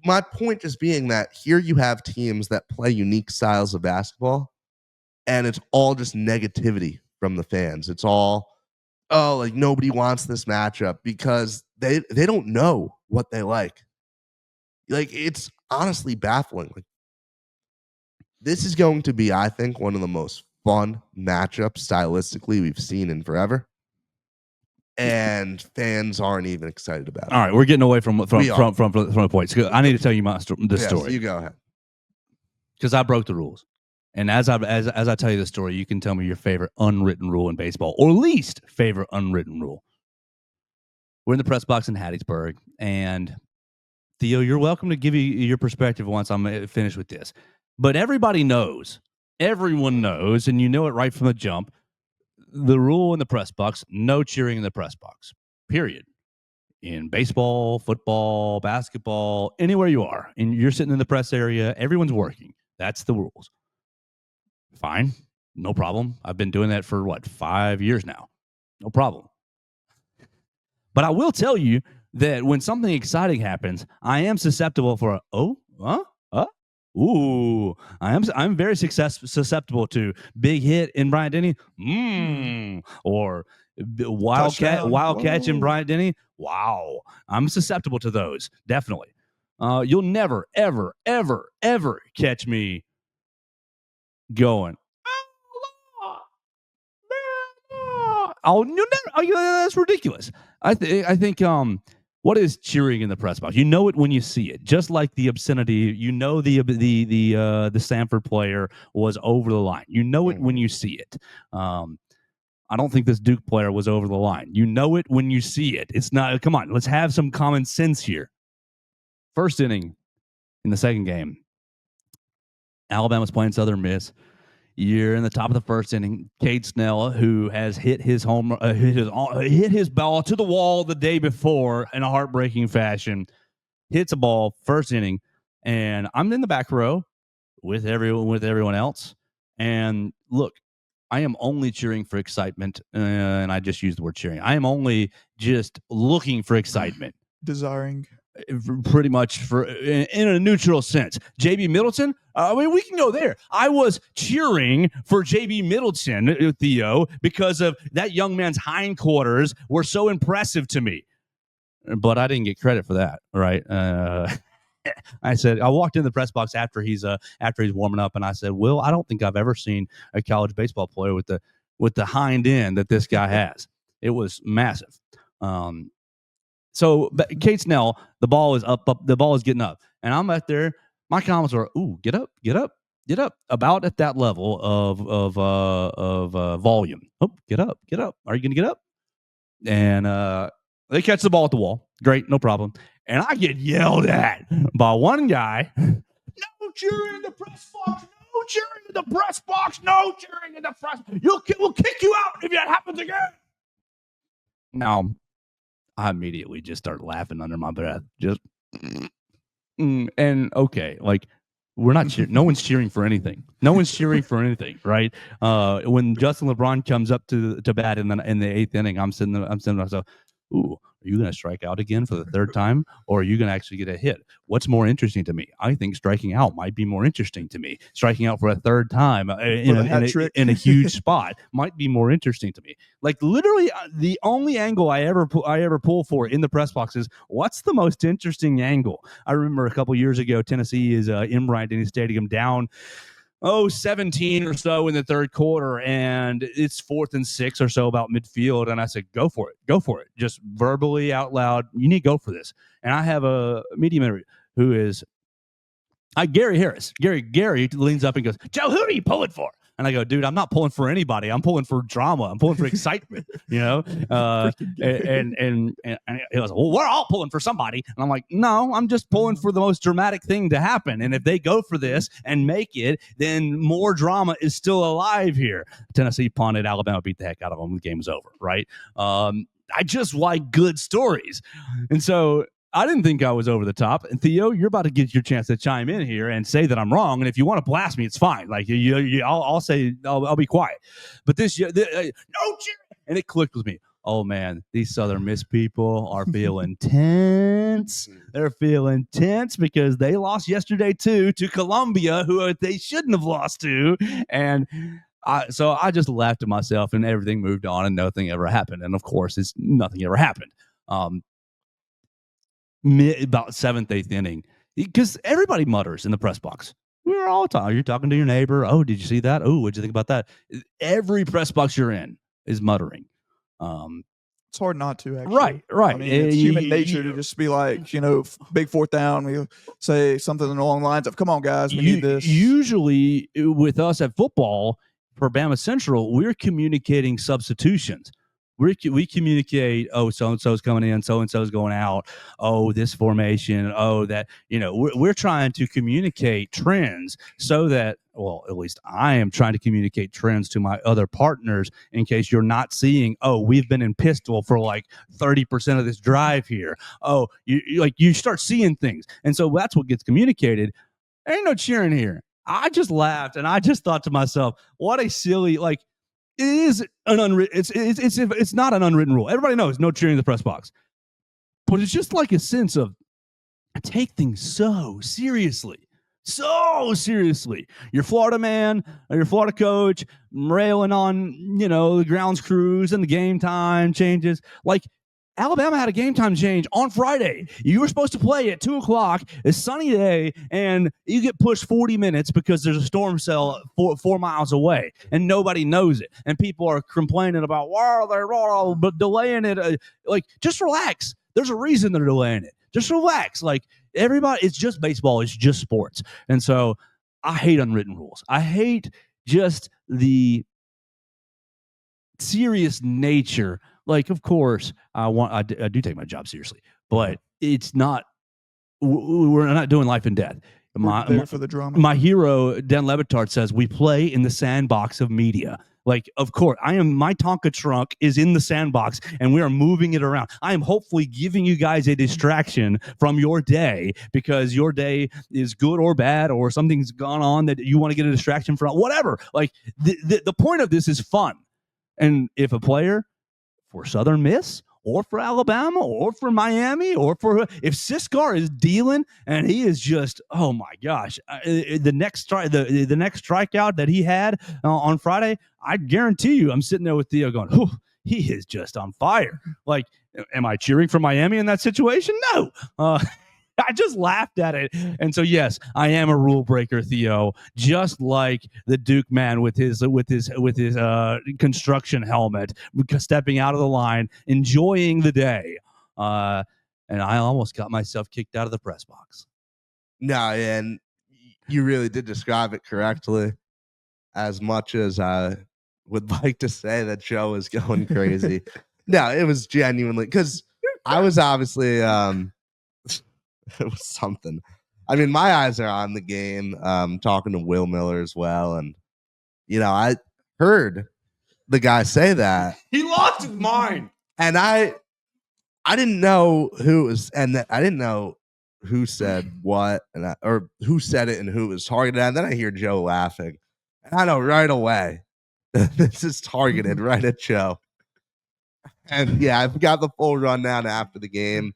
My point just being that here you have teams that play unique styles of basketball, and it's all just negativity from the fans. It's all, like nobody wants this matchup because they don't know what they like. Like, it's honestly baffling. Like, this is going to be, I think, one of the most fun matchups stylistically we've seen in forever. And fans aren't even excited about it. All right, we're getting away from the points. I need to tell you this story. So you go ahead. Because I broke the rules. And as I tell you the story, you can tell me your favorite unwritten rule in baseball, or least favorite unwritten rule. We're in the press box in Hattiesburg, and Theo, you're welcome to give you your perspective once I'm finished with this. But everyone knows, and you know it right from the jump, the rule in the press box, no cheering in the press box, period. In baseball, football, basketball, anywhere you are, and you're sitting in the press area, everyone's working. That's the rules. Fine, no problem. I've been doing that for 5 years now. No problem. But I will tell you that when something exciting happens, I am susceptible for ooh. I'm very susceptible to big hit in Bryant Denny, or wild catch in Bryant Denny. Wow, I'm susceptible to those, definitely. You'll never, ever, ever, ever catch me going, oh, you never. Oh, that's ridiculous. I think. What is cheering in the press box? You know it when you see it. Just like the obscenity, you know the Stanford player was over the line. You know it when you see it. I don't think this Duke player was over the line. You know it when you see it. It's not. Come on, let's have some common sense here. First inning in the second game, Alabama's playing Southern Miss. You're in the top of the first inning. Cade Snell, who has hit his hit his ball to the wall the day before in a heartbreaking fashion, hits a ball first inning, and I'm in the back row with everyone else. And look, I am only cheering for excitement, and I just used the word cheering. I am only just looking for excitement. Desiring. Pretty much in a neutral sense. JB Middleton, I mean, we can go there. I was cheering for JB Middleton, Theo, because of that young man's hindquarters were so impressive to me. But I didn't get credit for that, right? I walked in the press box after he's warming up, and I said, "Will, I don't think I've ever seen a college baseball player with the hind end that this guy has. It was massive." So Cade Snell, the ball is up, the ball is getting up, and I'm out there. My comments are, "Ooh, get up, get up, get up!" About at that level of volume. Oh, get up, get up! Are you going to get up? And they catch the ball at the wall. Great, no problem. And I get yelled at by one guy. No cheering in the press box. No cheering in the press box. No cheering in the press. We'll kick you out if that happens again. Now, I immediately just start laughing under my breath. Just and okay, like we're not cheering. No one's cheering for anything. No one's cheering for anything, right? When Justin LeBron comes up to bat in the eighth inning, I'm sitting there myself. Ooh, are you going to strike out again for the third time, or are you going to actually get a hit? What's more interesting to me? I think striking out might be more interesting to me. Striking out for a third time in a huge spot might be more interesting to me. Like literally, the only angle I ever pull for in the press box is what's the most interesting angle. I remember a couple years ago, Tennessee is in Bryant-Denny Stadium down 17 or so in the third quarter, and it's 4th and 6 or so about midfield. And I said, go for it. Just verbally out loud. You need to go for this. And I have a media member who is Gary Harris. Gary leans up and goes, Joe, who are you pulling for? And I go, dude, I'm not pulling for anybody. I'm pulling for drama. I'm pulling for excitement, you know? And he goes, well, we're all pulling for somebody. And I'm like, no, I'm just pulling for the most dramatic thing to happen. And if they go for this and make it, then more drama is still alive here. Tennessee punted. Alabama beat the heck out of them. The game was over, right? I just like good stories. And so I didn't think I was over the top. And Theo, you're about to get your chance to chime in here and say that I'm wrong. And if you want to blast me, it's fine. Like I'll say I'll be quiet. But no cheer, and it clicked with me. Oh man, these Southern Miss people are feeling tense. They're feeling tense because they lost yesterday to Columbia, who they shouldn't have lost to. And so I just laughed to myself, and everything moved on, and nothing ever happened. And of course, nothing ever happened. About 7th, 8th inning, because everybody mutters in the press box. We're all talking. You're talking to your neighbor. Oh, did you see that? Oh, what'd you think about that? Every press box you're in is muttering. It's hard not to, actually. Right. I mean, it's human nature to just be like, big 4th down. We say something along the lines of, come on, guys, we need this. Usually with us at football, for Bama Central, we're communicating substitutions. We communicate, oh, so-and-so's coming in, so-and-so's going out, oh, this formation, oh, that, we're trying to communicate trends so that, well, at least I am trying to communicate trends to my other partners in case you're not seeing, oh, we've been in pistol for like 30% of this drive here. Oh, you start seeing things. And so that's what gets communicated. Ain't no cheering here. I just laughed and I just thought to myself, what a silly, like, it is an unwritten. It's not an unwritten rule. Everybody knows no cheering in the press box, but it's just like a sense of take things so seriously. Your Florida man or your Florida coach railing on the grounds crews and the game time changes. Like Alabama had a game time change on Friday. You were supposed to play at 2:00. It's a sunny day, and you get pushed 40 minutes because there's a storm cell 4 miles away, and nobody knows it. And people are complaining about, wow, they're but delaying it. Like, just relax. There's a reason they're delaying it. Just relax. Like, everybody, it's just baseball. It's just sports. And so I hate unwritten rules. I hate just the serious nature. Like, of course, I do take my job seriously, but it's not. We're not doing life and death. We're there for the drama. My hero, Dan Levitard, says we play in the sandbox of media. Like, of course, my Tonka trunk is in the sandbox and we are moving it around. I am hopefully giving you guys a distraction from your day because your day is good or bad or something's gone on that you want to get a distraction from. Whatever. Like, the point of this is fun. And if a player for Southern Miss or for Alabama or for Miami or for if Siskar is dealing and he is just, oh my gosh, the next strikeout that he had on Friday, I guarantee you I'm sitting there with Theo going, oh, he is just on fire. Like, am I cheering for Miami in that situation? No. I just laughed at it. And so, yes, I am a rule breaker, Theo, just like the Duke man with his construction helmet, stepping out of the line, enjoying the day. And I almost got myself kicked out of the press box. No, and you really did describe it correctly. As much as I would like to say that Joe is going crazy. No, it was genuinely because I was obviously it was something. I mean, my eyes are on the game. Talking to Will Miller as well, and I heard the guy say that he lost his mind, and I didn't know who it was, and I didn't know who said what, or who said it, and who it was targeted at. And then I hear Joe laughing, and I know right away this is targeted right at Joe. And yeah, I've got the full rundown after the game.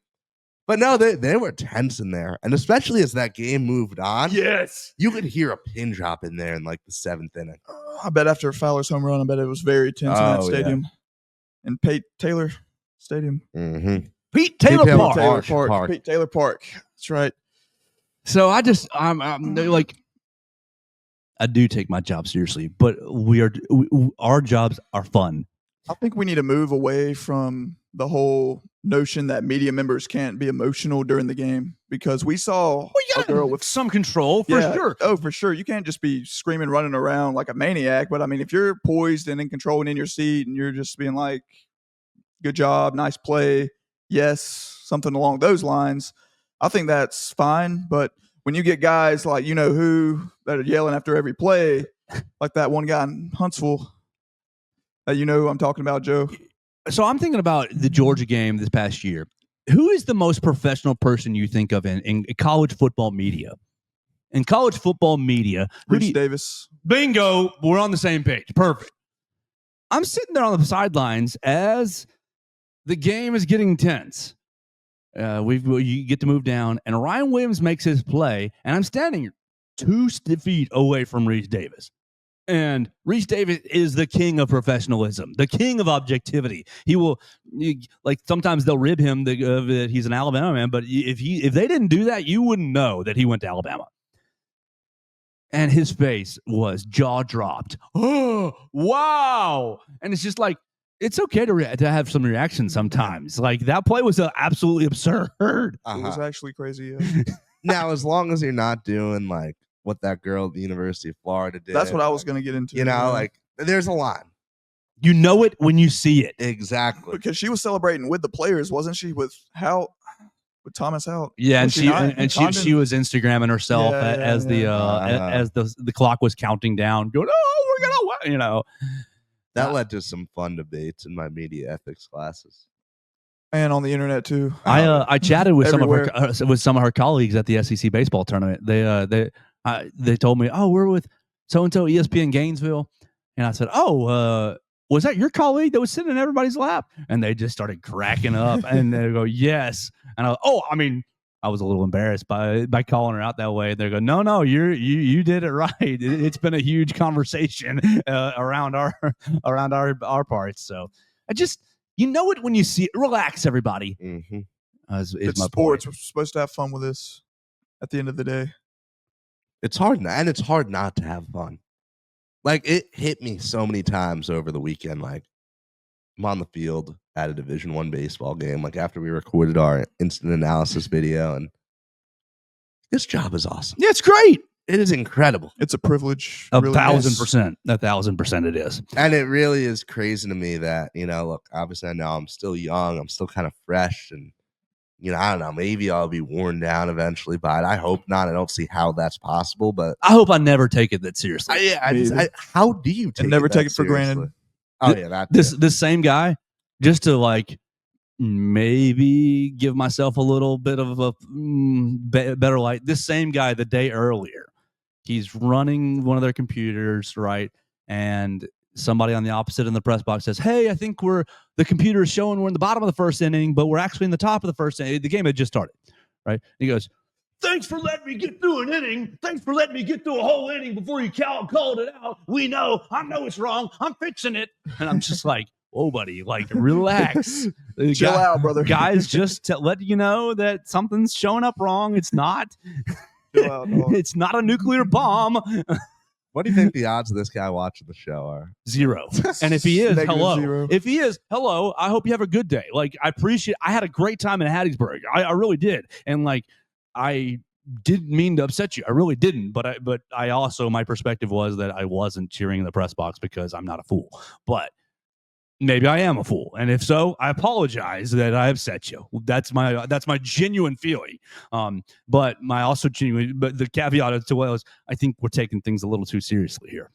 But no, they were tense in there. And especially as that game moved on, yes, you could hear a pin drop in there in like the 7th inning. I bet after Fowler's home run, I bet it was very tense in that stadium. Yeah. In Pete Taylor Stadium. Mm-hmm. Pete Taylor Park. Pete Taylor Park. That's right. So I'm like, I do take my job seriously, but our jobs are fun. I think we need to move away from the whole notion that media members can't be emotional during the game, because we saw a girl with some control for sure. Oh, for sure. You can't just be screaming, running around like a maniac. But I mean, if you're poised and in control and in your seat and you're just being like, good job, nice play, yes, something along those lines, I think that's fine. But when you get guys like, who that are yelling after every play, like that one guy in Huntsville, who I'm talking about, Joe. So I'm thinking about the Georgia game this past year. Who is the most professional person you think of in college football media? In college football media, Reese Davis. Bingo. We're on the same page. Perfect. I'm sitting there on the sidelines as the game is getting tense. You get to move down, and Ryan Williams makes his play, and I'm standing 2 feet away from Reese Davis. And Reese Davis is the king of professionalism, the king of objectivity. He will, sometimes they'll rib him that he's an Alabama man, but if they didn't do that, you wouldn't know that he went to Alabama. And his face was jaw dropped. Oh, wow! And it's just like, it's okay to have some reaction sometimes. Like, that play was absolutely absurd. It was actually crazy. Yeah. Now, as long as you're not doing like what that girl at the University of Florida did. That's what I was going to get into. Like, there's a line. You know it when you see it. Exactly. Because she was celebrating with the players, wasn't she? With Thomas Hout. Yeah, and she was Instagramming herself as the clock was counting down, going, "Oh, we're gonna," That led to some fun debates in my media ethics classes. And on the internet too. I chatted with some of her colleagues at the SEC baseball tournament. They told me, "Oh, we're with so and so ESPN Gainesville," and I said, "Oh, was that your colleague that was sitting in everybody's lap?" And they just started cracking up, and they go, "Yes." And I was a little embarrassed by calling her out that way. They go, "No, you did it right. It's been a huge conversation around our parts." So I just. You know it when you see it. Relax, everybody. Mm-hmm. It's sports. We're supposed to have fun with this at the end of the day. It's hard, and it's hard not to have fun. Like, it hit me so many times over the weekend. Like, I'm on the field at a Division I baseball game, like after we recorded our instant analysis video, and this job is awesome. Yeah, it's great. It is incredible. It's a privilege. 1,000%. 1,000% it is. And it really is crazy to me that, look, obviously I know I'm still young. I'm still kind of fresh and, I don't know, maybe I'll be worn down eventually by it. I hope not. I don't see how that's possible, but I hope I never take it that seriously. How do you take never it take that it for granted. seriously? Oh yeah, that This same guy, just to like maybe give myself a little bit of a better light. This same guy, the day earlier, he's running one of their computers, right? And somebody on the opposite in the press box says, "Hey, I think the computer is showing we're in the bottom of the first inning, but we're actually in the top of the first inning. The game had just started," right? And he goes, "Thanks for letting me get through an inning. Thanks for letting me get through a whole inning before you called it out. I know it's wrong. I'm fixing it." And I'm just like, "Whoa, buddy, like relax. Chill out, brother. Guys, just to let you know that something's showing up wrong. It's not. Chill out, dog. It's not a nuclear bomb." What do you think the odds of this guy watching the show are? 0. And if he is, Negative hello. 0. If he is, hello. I hope you have a good day. Like, I had a great time in Hattiesburg. I really did. And like, I didn't mean to upset you. I really didn't. But I also, my perspective was that I wasn't cheering in the press box because I'm not a fool. But maybe I am a fool, and if so, I apologize that I upset you. That's my genuine feeling. But the caveat to what was, I think we're taking things a little too seriously here.